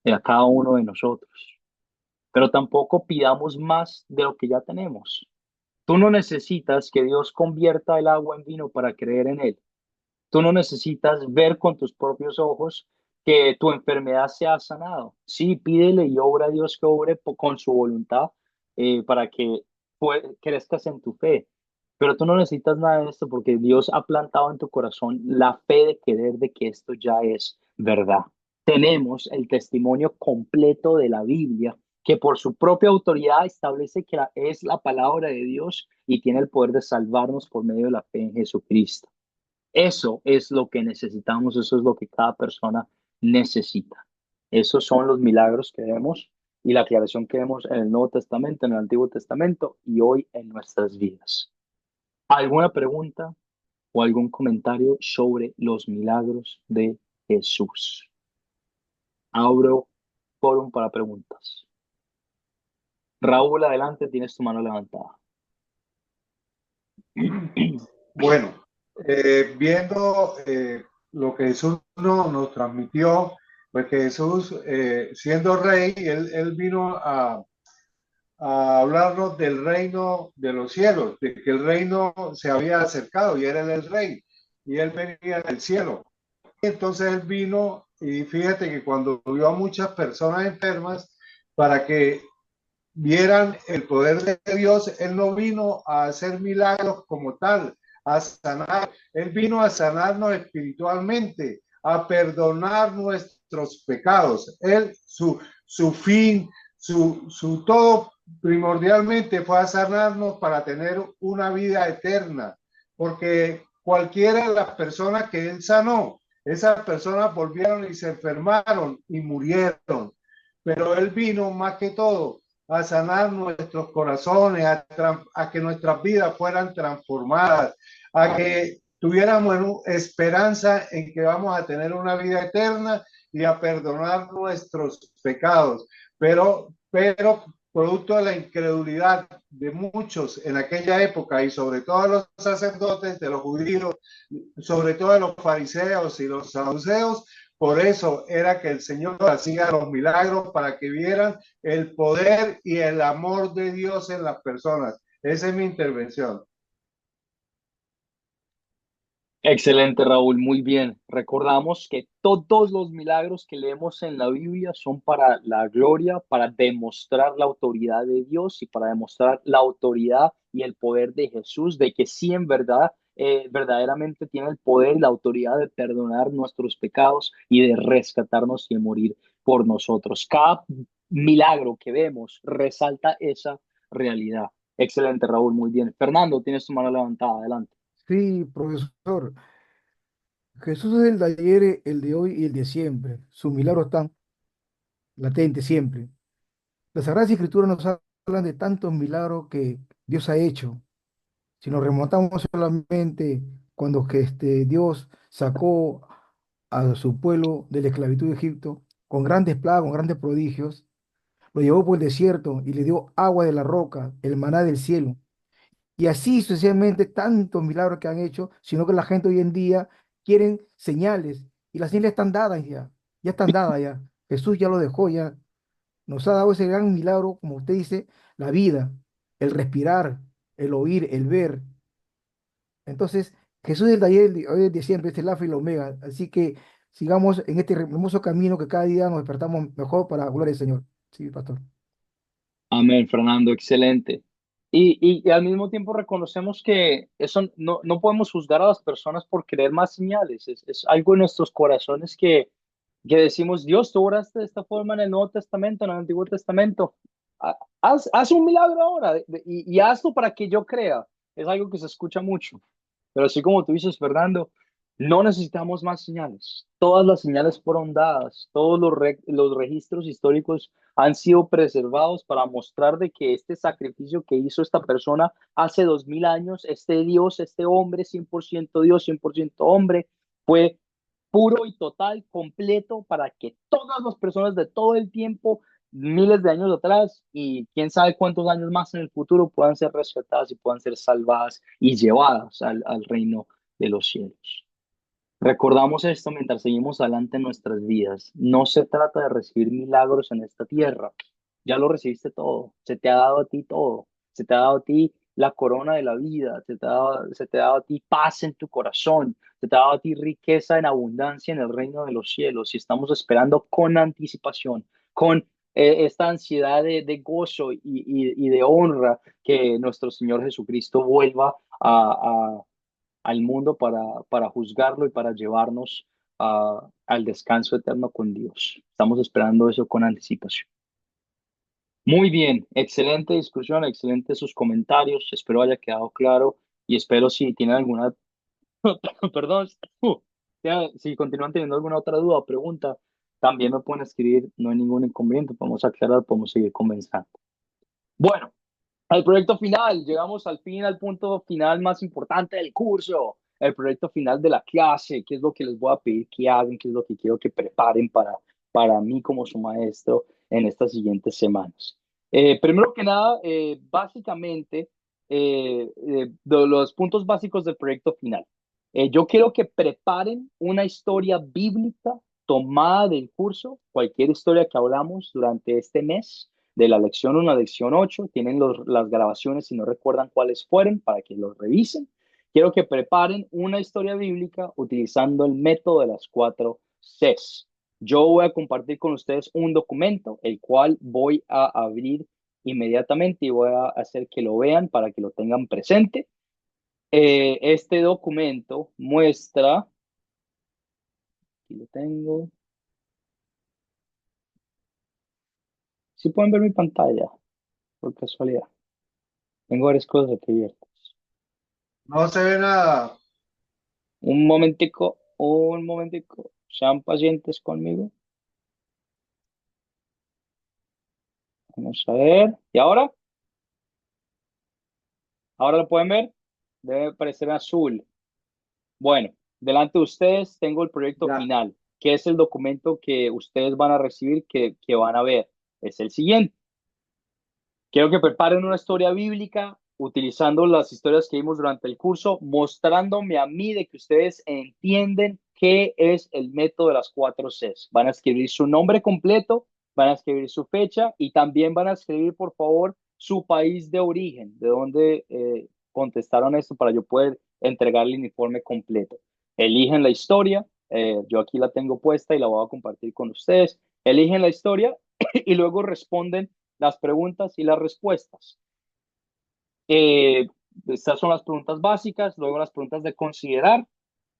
S1: a cada uno de nosotros. Pero tampoco pidamos más de lo que ya tenemos. Tú no necesitas que Dios convierta el agua en vino para creer en Él. Tú no necesitas ver con tus propios ojos que tu enfermedad sea sanado. Sí, pídele y obra a Dios que obre con su voluntad para que crezcas en tu fe. Pero tú no necesitas nada de esto porque Dios ha plantado en tu corazón la fe de querer de que esto ya es verdad. Tenemos el testimonio completo de la Biblia que por su propia autoridad establece que es la palabra de Dios y tiene el poder de salvarnos por medio de la fe en Jesucristo. Eso es lo que necesitamos, eso es lo que cada persona necesita. Esos son los milagros que vemos y la aclaración que vemos en el Nuevo Testamento, en el Antiguo Testamento y hoy en nuestras vidas. ¿Alguna pregunta o algún comentario sobre los milagros de Jesús? Abro forum para preguntas. Raúl, adelante, tienes tu mano levantada.
S4: Bueno, viendo lo que Jesús nos transmitió, pues que Jesús, siendo rey, él vino a hablarnos del reino de los cielos, de que el reino se había acercado y era el rey, y él venía del cielo. Entonces él vino y fíjate que cuando vio a muchas personas enfermas, para que vieran el poder de Dios, él no vino a hacer milagros como tal, a sanar, él vino a sanarnos espiritualmente, a perdonar nuestros pecados. Él, su fin, su todo primordialmente fue a sanarnos para tener una vida eterna, porque cualquiera de las personas que él sanó, esas personas volvieron y se enfermaron y murieron, pero él vino más que todo a sanar nuestros corazones, a que nuestras vidas fueran transformadas, a que tuviéramos esperanza en que vamos a tener una vida eterna y a perdonar nuestros pecados. Pero producto de la incredulidad de muchos en aquella época y sobre todo de los sacerdotes, de los judíos, sobre todo de los fariseos y los saduceos, por eso era que el Señor hacía los milagros para que vieran el poder y el amor de Dios en las personas. Esa es mi intervención.
S1: Excelente, Raúl, muy bien. Recordamos que todos los milagros que leemos en la Biblia son para la gloria, para demostrar la autoridad de Dios y para demostrar la autoridad y el poder de Jesús, de que sí, en verdad, verdaderamente tiene el poder y la autoridad de perdonar nuestros pecados y de rescatarnos y de morir por nosotros. Cada milagro que vemos resalta esa realidad. Excelente, Raúl, muy bien. Fernando, tienes tu mano levantada, adelante.
S6: Sí, profesor. Jesús es el de ayer, el de hoy y el de siempre. Sus milagros están latentes siempre. Las Sagradas Escrituras nos hablan de tantos milagros que Dios ha hecho. Si nos remontamos solamente cuando Dios sacó a su pueblo de la esclavitud de Egipto, con grandes plagas, con grandes prodigios, lo llevó por el desierto y le dio agua de la roca, el maná del cielo. Y así sucesivamente tantos milagros que han hecho, sino que la gente hoy en día quieren señales y las señales están dadas ya están dadas ya. Jesús ya lo dejó ya, nos ha dado ese gran milagro, como usted dice, la vida, el respirar, el oír, el ver. Entonces, Jesús es el de ayer, el de hoy, el de siempre, es el alfa y el omega. Así que sigamos en este hermoso camino que cada día nos despertamos mejor para la gloria del Señor. Sí, pastor.
S1: Amén, Fernando, excelente. Y al mismo tiempo reconocemos que eso no podemos juzgar a las personas por querer más señales. Es algo en nuestros corazones que decimos, Dios, tú oraste de esta forma en el Nuevo Testamento, en el Antiguo Testamento. Haz un milagro ahora y hazlo para que yo crea. Es algo que se escucha mucho. Pero así como tú dices, Fernando, no necesitamos más señales. Todas las señales fueron dadas, todos los registros históricos han sido preservados para mostrar de que este sacrificio que hizo esta persona hace 2000 años, este Dios, este hombre, 100% Dios, 100% hombre, fue puro y total, completo, para que todas las personas de todo el tiempo, miles de años atrás y quién sabe cuántos años más en el futuro, puedan ser rescatadas y puedan ser salvadas y llevadas al reino de los cielos. Recordamos esto mientras seguimos adelante en nuestras vidas. No se trata de recibir milagros en esta tierra. Ya lo recibiste todo. Se te ha dado a ti todo. Se te ha dado a ti la corona de la vida, se te ha dado a ti paz en tu corazón, se te ha dado a ti riqueza en abundancia en el reino de los cielos y estamos esperando con anticipación, con esta ansiedad de gozo y de honra que nuestro Señor Jesucristo vuelva al mundo para juzgarlo y para llevarnos al descanso eterno con Dios. Estamos esperando eso con anticipación. Muy bien, excelente discusión, excelentes sus comentarios. Espero haya quedado claro y espero si tienen alguna, perdón, si continúan teniendo alguna otra duda o pregunta, también me pueden escribir, no hay ningún inconveniente, podemos aclarar, podemos seguir conversando. Bueno, al proyecto final, llegamos al fin, al punto final más importante del curso, el proyecto final de la clase, qué es lo que les voy a pedir que hagan, qué es lo que quiero que preparen para mí como su maestro en estas siguientes semanas. Primero que nada, básicamente, de los puntos básicos del proyecto final. Yo quiero que preparen una historia bíblica tomada del curso, cualquier historia que hablamos durante este mes de la lección 1 a la lección 8, tienen las grabaciones si no recuerdan cuáles fueron para que los revisen. Quiero que preparen una historia bíblica utilizando el método de las 4 Cs. Yo voy a compartir con ustedes un documento, el cual voy a abrir inmediatamente y voy a hacer que lo vean para que lo tengan presente. Este documento muestra, aquí lo tengo, si pueden ver mi pantalla, por casualidad. Tengo varias cosas aquí abiertas.
S4: No se ve nada.
S1: Un momentico, sean pacientes conmigo. Vamos a ver. ¿Y ahora? ¿Ahora lo pueden ver? Debe aparecer en azul. Bueno, delante de ustedes tengo el proyecto
S4: Ya.
S1: final, que es el documento que ustedes van a recibir, que van a ver. Es el siguiente. Quiero que preparen una historia bíblica utilizando las historias que vimos durante el curso, mostrándome a mí de que ustedes entienden qué es el método de las 4 Cs. Van a escribir su nombre completo, van a escribir su fecha y también van a escribir, por favor, su país de origen, de donde contestaron esto para yo poder entregar el informe completo. Eligen la historia, yo aquí la tengo puesta y la voy a compartir con ustedes. Eligen la historia y luego responden las preguntas y las respuestas. Estas son las preguntas básicas, luego las preguntas de considerar,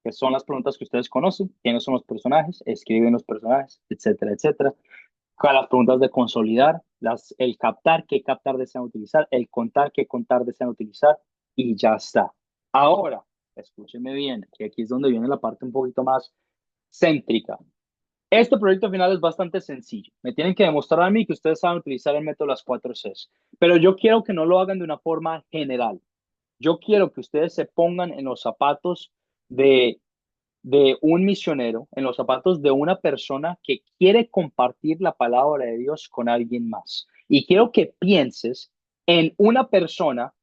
S1: que son las preguntas que ustedes conocen, quiénes son los personajes, escriben los personajes, etcétera, etcétera. Las preguntas de consolidar, el captar, qué captar desean utilizar, el contar, qué contar desean utilizar, y ya está. Ahora, escúchenme bien, que aquí es donde viene la parte un poquito más céntrica. Este proyecto final es bastante sencillo. Me tienen que demostrar a mí que ustedes saben utilizar el método de las 4 Cs. Pero yo quiero que no lo hagan de una forma general. Yo quiero que ustedes se pongan en los zapatos de, de un misionero, en los zapatos de una persona que quiere compartir la palabra de Dios con alguien más. Y quiero que pienses en una persona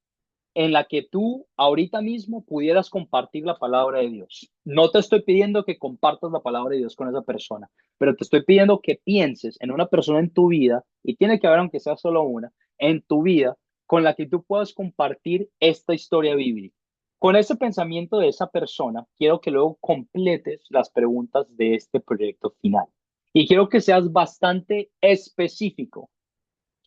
S1: en la que tú ahorita mismo pudieras compartir la palabra de Dios. No te estoy pidiendo que compartas la palabra de Dios con esa persona, pero te estoy pidiendo que pienses en una persona en tu vida, y tiene que haber, aunque sea solo una, en tu vida, con la que tú puedas compartir esta historia bíblica. Con ese pensamiento de esa persona, quiero que luego completes las preguntas de este proyecto final. Y quiero que seas bastante específico.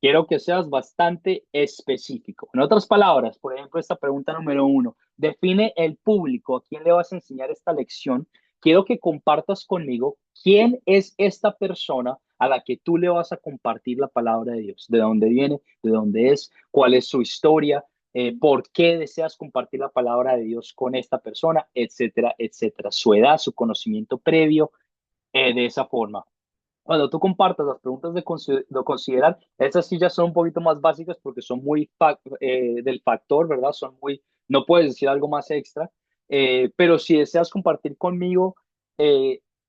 S1: Quiero que seas bastante específico. En otras palabras, por ejemplo, esta pregunta número 1, define el público a quién le vas a enseñar esta lección. Quiero que compartas conmigo quién es esta persona a la que tú le vas a compartir la palabra de Dios, de dónde viene, de dónde es, cuál es su historia, por qué deseas compartir la palabra de Dios con esta persona, etcétera, etcétera. Su edad, su conocimiento previo, de esa forma. Cuando tú compartas las preguntas de considerar, esas sí ya son un poquito más básicas porque son muy del factor, ¿verdad? Son muy, no puedes decir algo más extra, pero si deseas compartir conmigo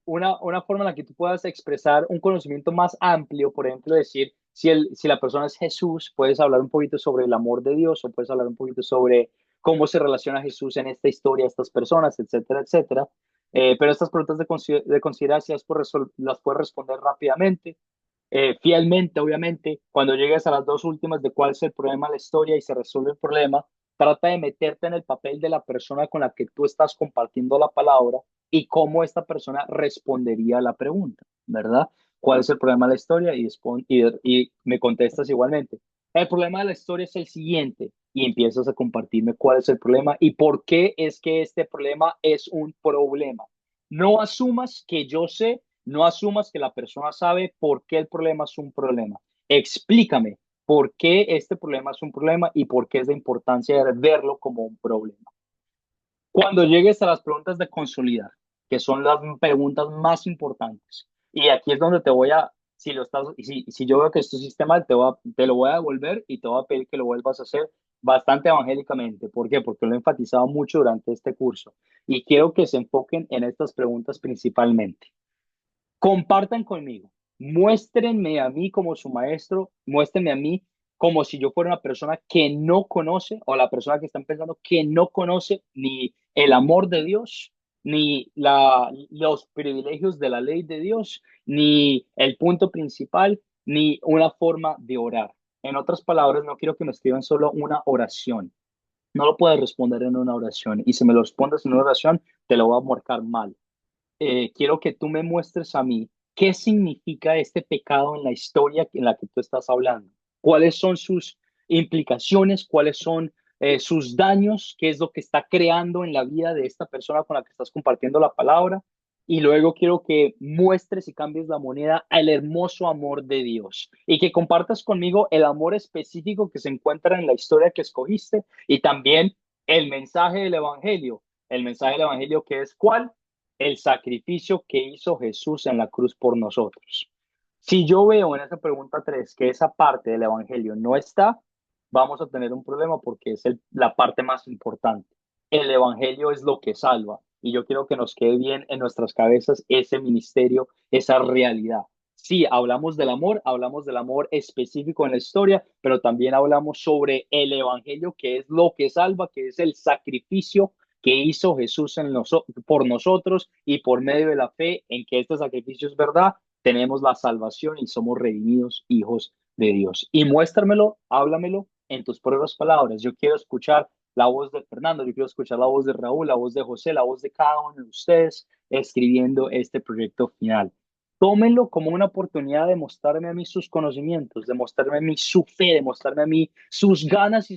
S1: una forma en la que tú puedas expresar un conocimiento más amplio, por ejemplo, decir, si la persona es Jesús, puedes hablar un poquito sobre el amor de Dios o puedes hablar un poquito sobre cómo se relaciona Jesús en esta historia, estas personas, etcétera, etcétera. Pero estas preguntas de consideración las puedes responder rápidamente, fielmente, obviamente. Cuando llegues a las dos últimas de cuál es el problema de la historia y se resuelve el problema, trata de meterte en el papel de la persona con la que tú estás compartiendo la palabra y cómo esta persona respondería a la pregunta, ¿verdad? ¿Cuál es el problema de la historia? Y me contestas igualmente. El problema de la historia es el siguiente y empiezas a compartirme cuál es el problema y por qué es que este problema es un problema. No asumas que yo sé, no asumas que la persona sabe por qué el problema es un problema. Explícame por qué este problema es un problema y por qué es de importancia verlo como un problema. Cuando llegues a las preguntas de consolidar, que son las preguntas más importantes, y aquí es donde te voy a, si lo estás, si yo veo que es tu sistema, te lo voy a devolver y te voy a pedir que lo vuelvas a hacer bastante evangélicamente. ¿Por qué? Porque lo he enfatizado mucho durante este curso y quiero que se enfoquen en estas preguntas principalmente. Compartan conmigo, muéstrenme a mí como su maestro, muéstrenme a mí como si yo fuera una persona que no conoce o la persona que están pensando que no conoce ni el amor de Dios, ni los privilegios de la ley de Dios, ni el punto principal, ni una forma de orar. En otras palabras, no quiero que me escriban solo una oración. No lo puedes responder en una oración. Y si me lo respondes en una oración, te lo voy a marcar mal. Quiero que tú me muestres a mí qué significa este pecado en la historia en la que tú estás hablando. ¿Cuáles son sus implicaciones? ¿Cuáles son sus daños? ¿Qué es lo que está creando en la vida de esta persona con la que estás compartiendo la palabra? Y luego quiero que muestres y cambies la moneda al hermoso amor de Dios y que compartas conmigo el amor específico que se encuentra en la historia que escogiste y también el mensaje del Evangelio. El mensaje del Evangelio que es ¿cuál? El sacrificio que hizo Jesús en la cruz por nosotros. Si yo veo en esa pregunta 3 que esa parte del Evangelio no está, vamos a tener un problema porque es la parte más importante. El Evangelio es lo que salva y yo quiero que nos quede bien en nuestras cabezas ese ministerio, esa realidad. Sí, hablamos del amor específico en la historia, pero también hablamos sobre el Evangelio, que es lo que salva, que es el sacrificio que hizo Jesús por nosotros y por medio de la fe en que este sacrificio es verdad, tenemos la salvación y somos redimidos hijos de Dios. Y muéstramelo, háblamelo en tus propias palabras. Yo quiero escuchar la voz de Fernando, yo quiero escuchar la voz de Raúl, la voz de José, la voz de cada uno de ustedes escribiendo este proyecto final. Tómenlo como una oportunidad de mostrarme a mí sus conocimientos, de mostrarme a mí su fe, de mostrarme a mí sus ganas y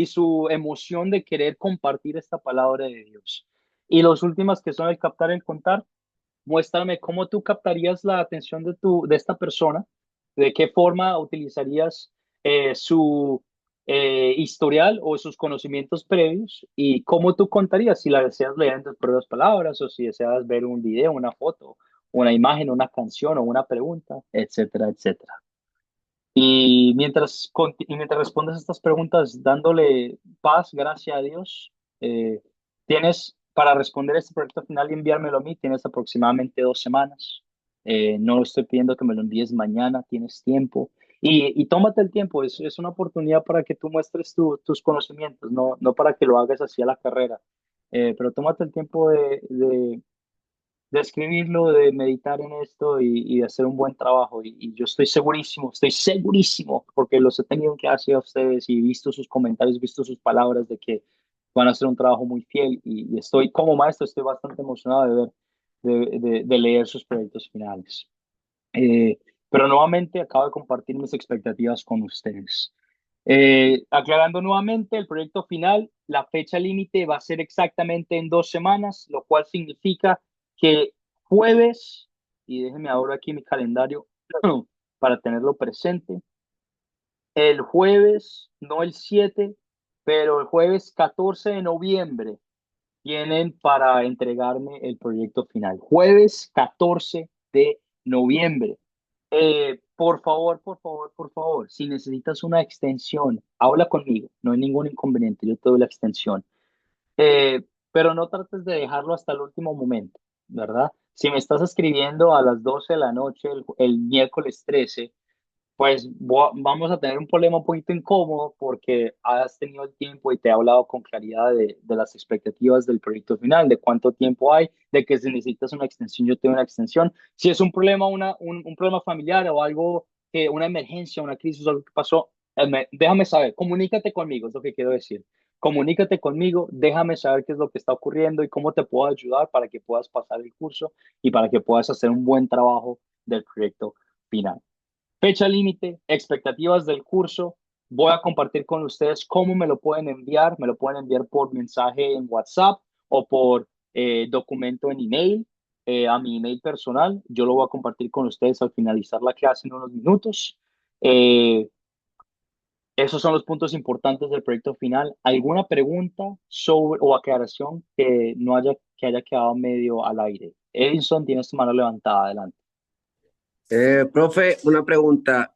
S1: su emoción de querer compartir esta palabra de Dios. Y los últimos que son el captar y el contar, muéstrame cómo tú captarías la atención de esta persona, de qué forma utilizarías su historial o sus conocimientos previos y cómo tú contarías si la deseas leer en tus propias palabras o si deseas ver un video, una foto, una imagen, una canción o una pregunta, etcétera, etcétera. Y mientras respondes estas preguntas dándole paz, gracias a Dios, tienes para responder este proyecto final y enviármelo a mí, tienes aproximadamente 2 semanas. No estoy pidiendo que me lo envíes mañana, tienes tiempo. Y tómate el tiempo, es una oportunidad para que tú muestres tus conocimientos, no para que lo hagas así a la carrera. Pero tómate el tiempo de escribirlo, de meditar en esto y de hacer un buen trabajo. Y yo estoy segurísimo, porque los he tenido que hacer a ustedes y he visto sus comentarios, visto sus palabras de que van a hacer un trabajo muy fiel y estoy como maestro, estoy bastante emocionado de ver, de leer sus proyectos finales. Pero nuevamente acabo de compartir mis expectativas con ustedes. Aclarando nuevamente, el proyecto final, la fecha límite va a ser exactamente en 2 semanas, lo cual significa que jueves, y déjenme ahora aquí mi calendario para tenerlo presente, el jueves, no el 7, pero el jueves 14 de noviembre tienen para entregarme el proyecto final. Jueves 14 de noviembre. Por favor, por favor, por favor, si necesitas una extensión, habla conmigo, no hay ningún inconveniente, yo te doy la extensión. Pero no trates de dejarlo hasta el último momento, ¿verdad? Si me estás escribiendo a las 12 de la noche el miércoles 13, pues vamos a tener un problema un poquito incómodo porque has tenido el tiempo y te he hablado con claridad de las expectativas del proyecto final, de cuánto tiempo hay, de que si necesitas una extensión, yo tengo una extensión. Si es un problema, un problema familiar o algo, una emergencia, una crisis, algo que pasó, déjame saber, comunícate conmigo, es lo que quiero decir. comunícate conmigo, déjame saber qué es lo que está ocurriendo y cómo te puedo ayudar para que puedas pasar el curso y para que puedas hacer un buen trabajo del proyecto final. Fecha límite, expectativas del curso. Voy a compartir con ustedes cómo me lo pueden enviar. Me lo pueden enviar por mensaje en WhatsApp o por documento en email, a mi email personal. Yo lo voy a compartir con ustedes al finalizar la clase en unos minutos. Eh, Esos son los puntos importantes del proyecto final. ¿Alguna pregunta sobre o aclaración que haya quedado medio al aire? Edison, tienes tu mano levantada. Adelante.
S2: Profe, una pregunta.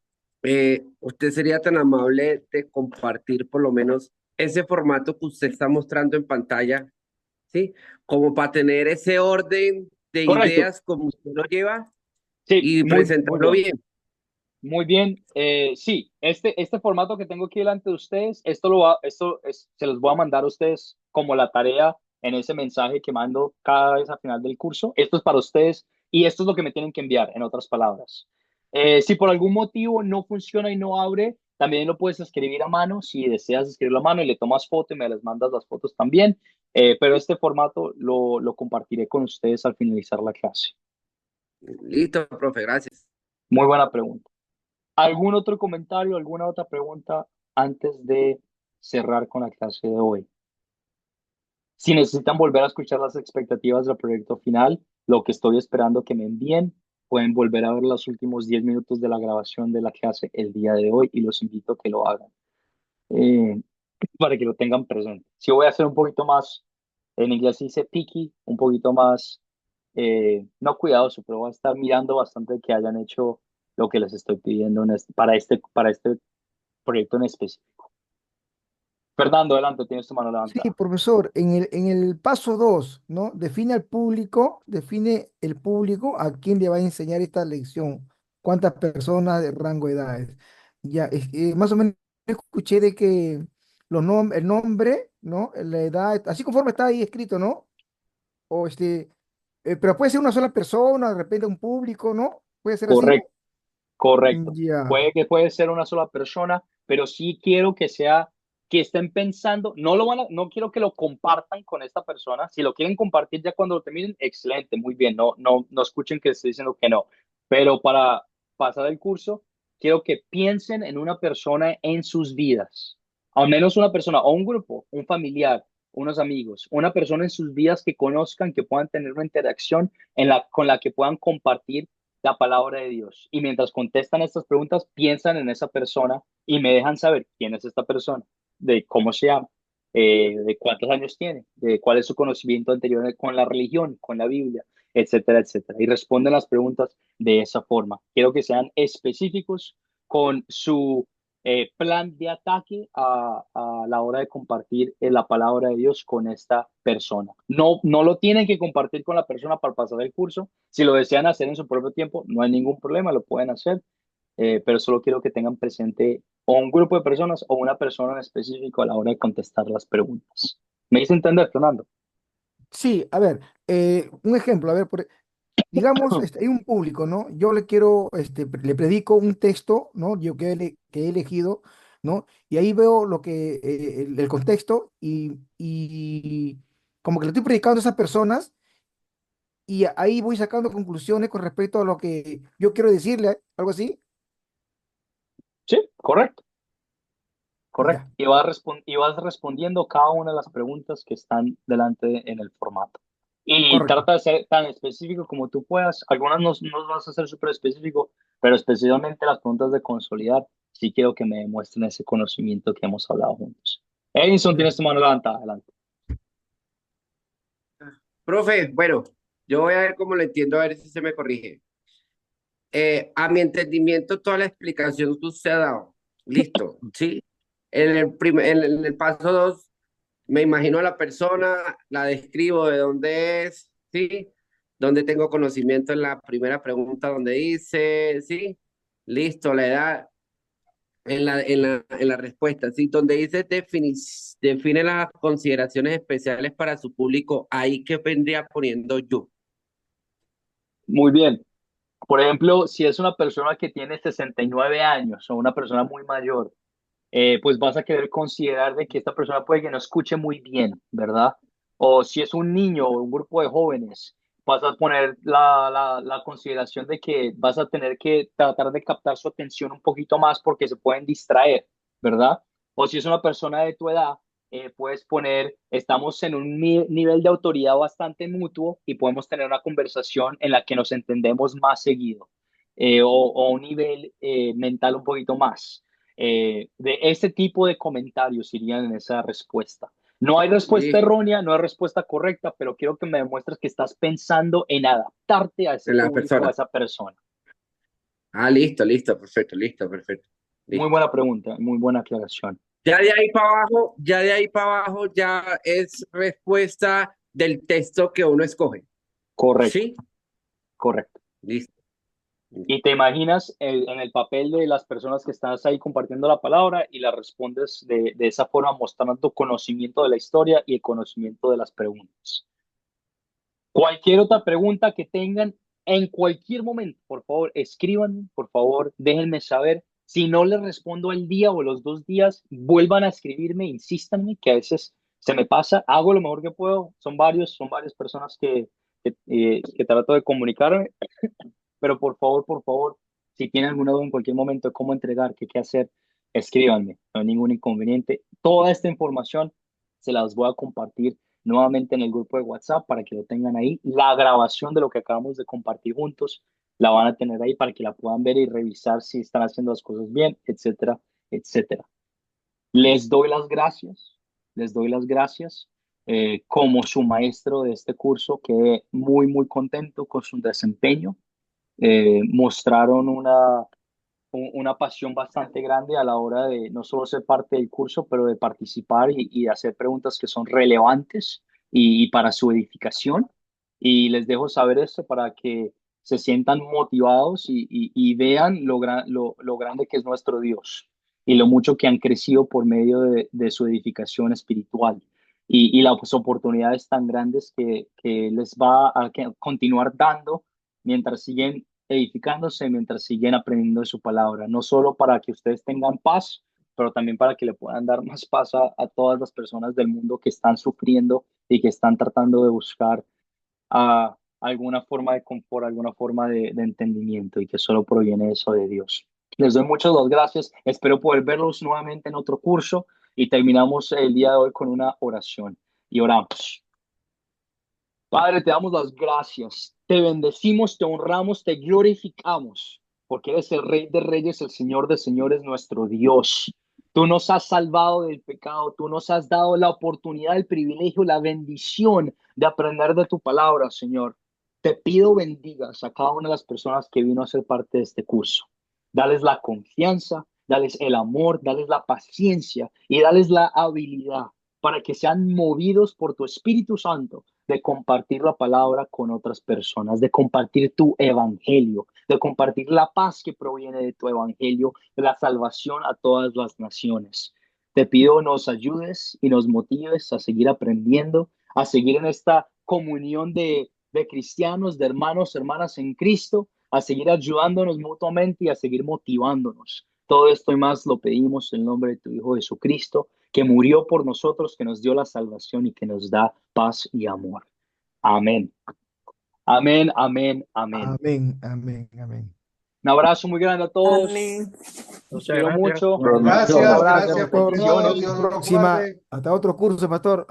S2: ¿Usted sería tan amable de compartir por lo menos ese formato que usted está mostrando en pantalla, ¿sí? Como para tener ese orden de
S1: Correcto.
S2: ideas como usted lo lleva
S1: Sí,
S2: y
S1: muy
S2: presentarlo
S1: bien.
S2: bien.
S1: Muy bien. Sí, este formato que tengo aquí delante de ustedes, se los voy a mandar a ustedes como la tarea en ese mensaje que mando cada vez al final del curso. Esto es para ustedes y esto es lo que me tienen que enviar, en otras palabras. Si por algún motivo no funciona y no abre, también lo puedes escribir a mano. Si deseas escribirlo a mano y le tomas foto y me les mandas las fotos también. Pero este formato lo compartiré con ustedes al finalizar la clase.
S2: Listo, profe, gracias.
S1: Muy buena pregunta. ¿Algún otro comentario, alguna otra pregunta antes de cerrar con la clase de hoy? Si necesitan volver a escuchar las expectativas del proyecto final, lo que estoy esperando que me envíen, pueden volver a ver los últimos 10 minutos de la grabación de la clase el día de hoy y los invito a que lo hagan eh, para que lo tengan presente. Si voy a hacer un poquito más, en inglés se dice picky, un poquito más, no cuidadoso, pero voy a estar mirando bastante que hayan hecho lo que les estoy pidiendo para este proyecto en específico. Fernando, adelante, tienes tu mano
S6: Sí,
S1: levantada.
S6: profesor, en el paso 2, ¿no? Define el público a quién le va a enseñar esta lección, cuántas personas de rango de edades. Ya, más o menos escuché de que el nombre, ¿no? La edad, así conforme está ahí escrito, ¿no? O pero puede ser una sola persona, de repente un público, ¿no? Puede ser así.
S1: Correcto, correcto.
S6: Ya,
S1: Puede ser una sola persona, pero sí quiero que estén pensando, no quiero que lo compartan con esta persona. Si lo quieren compartir ya cuando lo terminen, excelente, muy bien. No escuchen que estoy diciendo que no. Pero para pasar el curso, quiero que piensen en una persona en sus vidas. Al menos una persona o un grupo, un familiar, unos amigos, una persona en sus vidas que conozcan, que puedan tener una interacción con la que puedan compartir la palabra de Dios. Y mientras contestan estas preguntas, piensan en esa persona y me dejan saber quién es esta persona, de cómo se llama, de cuántos años tiene, de cuál es su conocimiento anterior con la religión, con la Biblia, etcétera, etcétera. Y responden las preguntas de esa forma. Quiero que sean específicos con su plan de ataque a la hora de compartir la palabra de Dios con esta persona. No lo tienen que compartir con la persona para pasar el curso. Si lo desean hacer en su propio tiempo, no hay ningún problema, lo pueden hacer, pero solo quiero que tengan presente o un grupo de personas o una persona en específico a la hora de contestar las preguntas. ¿Me hice entender, Fernando?
S6: sí, a ver, un ejemplo, a ver, digamos, hay un público, ¿no? Yo le quiero, le predico un texto, ¿no? Yo que he elegido, ¿no? Y ahí veo lo que, el contexto y como que le estoy predicando a esas personas y ahí voy sacando conclusiones con respecto a lo que yo quiero decirle, algo así.
S1: Sí, correcto. Correcto.
S6: Ya,
S1: Y vas respondiendo cada una de las preguntas que están delante en el formato. Y
S6: correcto.
S1: trata de ser tan específico como tú puedas. Algunas no vas a ser súper específico, pero específicamente las preguntas de consolidar, sí quiero que me demuestren ese conocimiento que hemos hablado juntos. Edison,
S6: Ya.
S1: tienes tu mano levantada. Adelante.
S2: Profe, bueno, yo voy a ver cómo lo entiendo, a ver si se me corrige. A mi entendimiento, toda la explicación que usted ha dado, listo, ¿sí? En el paso 2 me imagino a la persona, la describo de dónde es, ¿sí? Dónde tengo conocimiento en la primera pregunta donde dice, ¿sí? Listo, la edad en la respuesta, ¿sí? Donde dice define las consideraciones especiales para su público, ahí que vendría poniendo yo.
S1: Muy bien. Por ejemplo, si es una persona que tiene 69 años o una persona muy mayor, pues vas a querer considerar de que esta persona puede que no escuche muy bien, ¿verdad? O si es un niño o un grupo de jóvenes, vas a poner la consideración de que vas a tener que tratar de captar su atención un poquito más porque se pueden distraer, ¿verdad? O si es una persona de tu edad, puedes poner, estamos en un nivel de autoridad bastante mutuo y podemos tener una conversación en la que nos entendemos más seguido, o un nivel mental un poquito más. De ese tipo de comentarios irían en esa respuesta. No hay respuesta
S2: Listo.
S1: errónea, no hay respuesta correcta, pero quiero que me demuestres que estás pensando en adaptarte a ese
S2: En la
S1: público, a
S2: persona.
S1: esa persona.
S2: Ah, listo, listo, perfecto, listo, perfecto.
S1: Muy
S2: Listo.
S1: buena pregunta, muy buena aclaración.
S2: Ya de ahí para abajo, ya de ahí para abajo, ya es respuesta del texto que uno escoge.
S1: Correcto,
S2: ¿Sí?
S1: correcto.
S2: Listo.
S1: Y te imaginas en el papel de las personas que estás ahí compartiendo la palabra y la respondes de esa forma, mostrando conocimiento de la historia y el conocimiento de las preguntas. Cualquier otra pregunta que tengan en cualquier momento, por favor, escriban, por favor, déjenme saber. Si no les respondo al día o los 2 días, vuelvan a escribirme, insístanme, que a veces se me pasa, hago lo mejor que puedo. Son varias personas que trato de comunicarme, pero por favor, si tienen alguna duda en cualquier momento de cómo entregar, qué hacer, escríbanme, no hay ningún inconveniente. Toda esta información se las voy a compartir nuevamente en el grupo de WhatsApp para que lo tengan ahí. La grabación de lo que acabamos de compartir juntos la van a tener ahí para que la puedan ver y revisar si están haciendo las cosas bien, etcétera, etcétera. Les doy las gracias, les doy las gracias. Como su maestro de este curso, quedé muy, muy contento con su desempeño. Mostraron una pasión bastante grande a la hora de no solo ser parte del curso, pero de participar y hacer preguntas que son relevantes y para su edificación. Y les dejo saber esto para que se sientan motivados y vean lo grande que es nuestro Dios y lo mucho que han crecido por medio de su edificación espiritual. Y las oportunidades tan grandes que les va a continuar dando mientras siguen edificándose, mientras siguen aprendiendo de su palabra, no solo para que ustedes tengan paz, pero también para que le puedan dar más paz a todas las personas del mundo que están sufriendo y que están tratando de buscar alguna forma de confort, alguna forma de entendimiento y que solo proviene eso de Dios. Les doy muchas las gracias. Espero poder verlos nuevamente en otro curso y terminamos el día de hoy con una oración y oramos. Padre, te damos las gracias, te bendecimos, te honramos, te glorificamos, porque eres el Rey de Reyes, el Señor de Señores, nuestro Dios. Tú nos has salvado del pecado, tú nos has dado la oportunidad, el privilegio, la bendición de aprender de tu palabra, Señor. Te pido bendigas a cada una de las personas que vino a ser parte de este curso. Dales la confianza, dales el amor, dales la paciencia y dales la habilidad para que sean movidos por tu Espíritu Santo de compartir la palabra con otras personas, de compartir tu evangelio, de compartir la paz que proviene de tu evangelio, de la salvación a todas las naciones. Te pido nos ayudes y nos motives a seguir aprendiendo, a seguir en esta comunión de cristianos, de hermanos, hermanas en Cristo, a seguir ayudándonos mutuamente y a seguir motivándonos. Todo esto y más lo pedimos en el nombre de tu Hijo Jesucristo, que murió por nosotros, que nos dio la salvación y que nos da paz y amor. Amén. Amén, amén, amén.
S6: Amén, amén, amén.
S1: Un abrazo muy grande a todos.
S5: Amén.
S1: Los
S7: Muchas
S1: quiero
S7: gracias.
S1: mucho.
S7: Buenas noches.
S1: Un
S4: Gracias,
S1: abrazo,
S4: gracias por
S6: Pastor.
S4: todo.
S1: bendiciones.
S4: Dios los
S6: Próxima,
S4: guarde.
S6: hasta otro curso, pastor.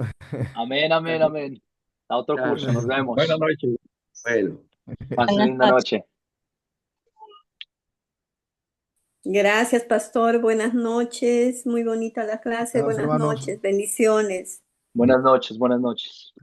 S1: Amén, amén, amén. A otro curso, nos
S7: Buenas
S1: vemos.
S7: noches.
S2: Bueno.
S1: Pasen linda noche.
S8: Gracias, pastor. Buenas noches. Muy bonita la clase.
S6: Abrazo,
S8: Buenas
S6: hermanos.
S8: noches. Bendiciones.
S1: Buenas noches, buenas noches.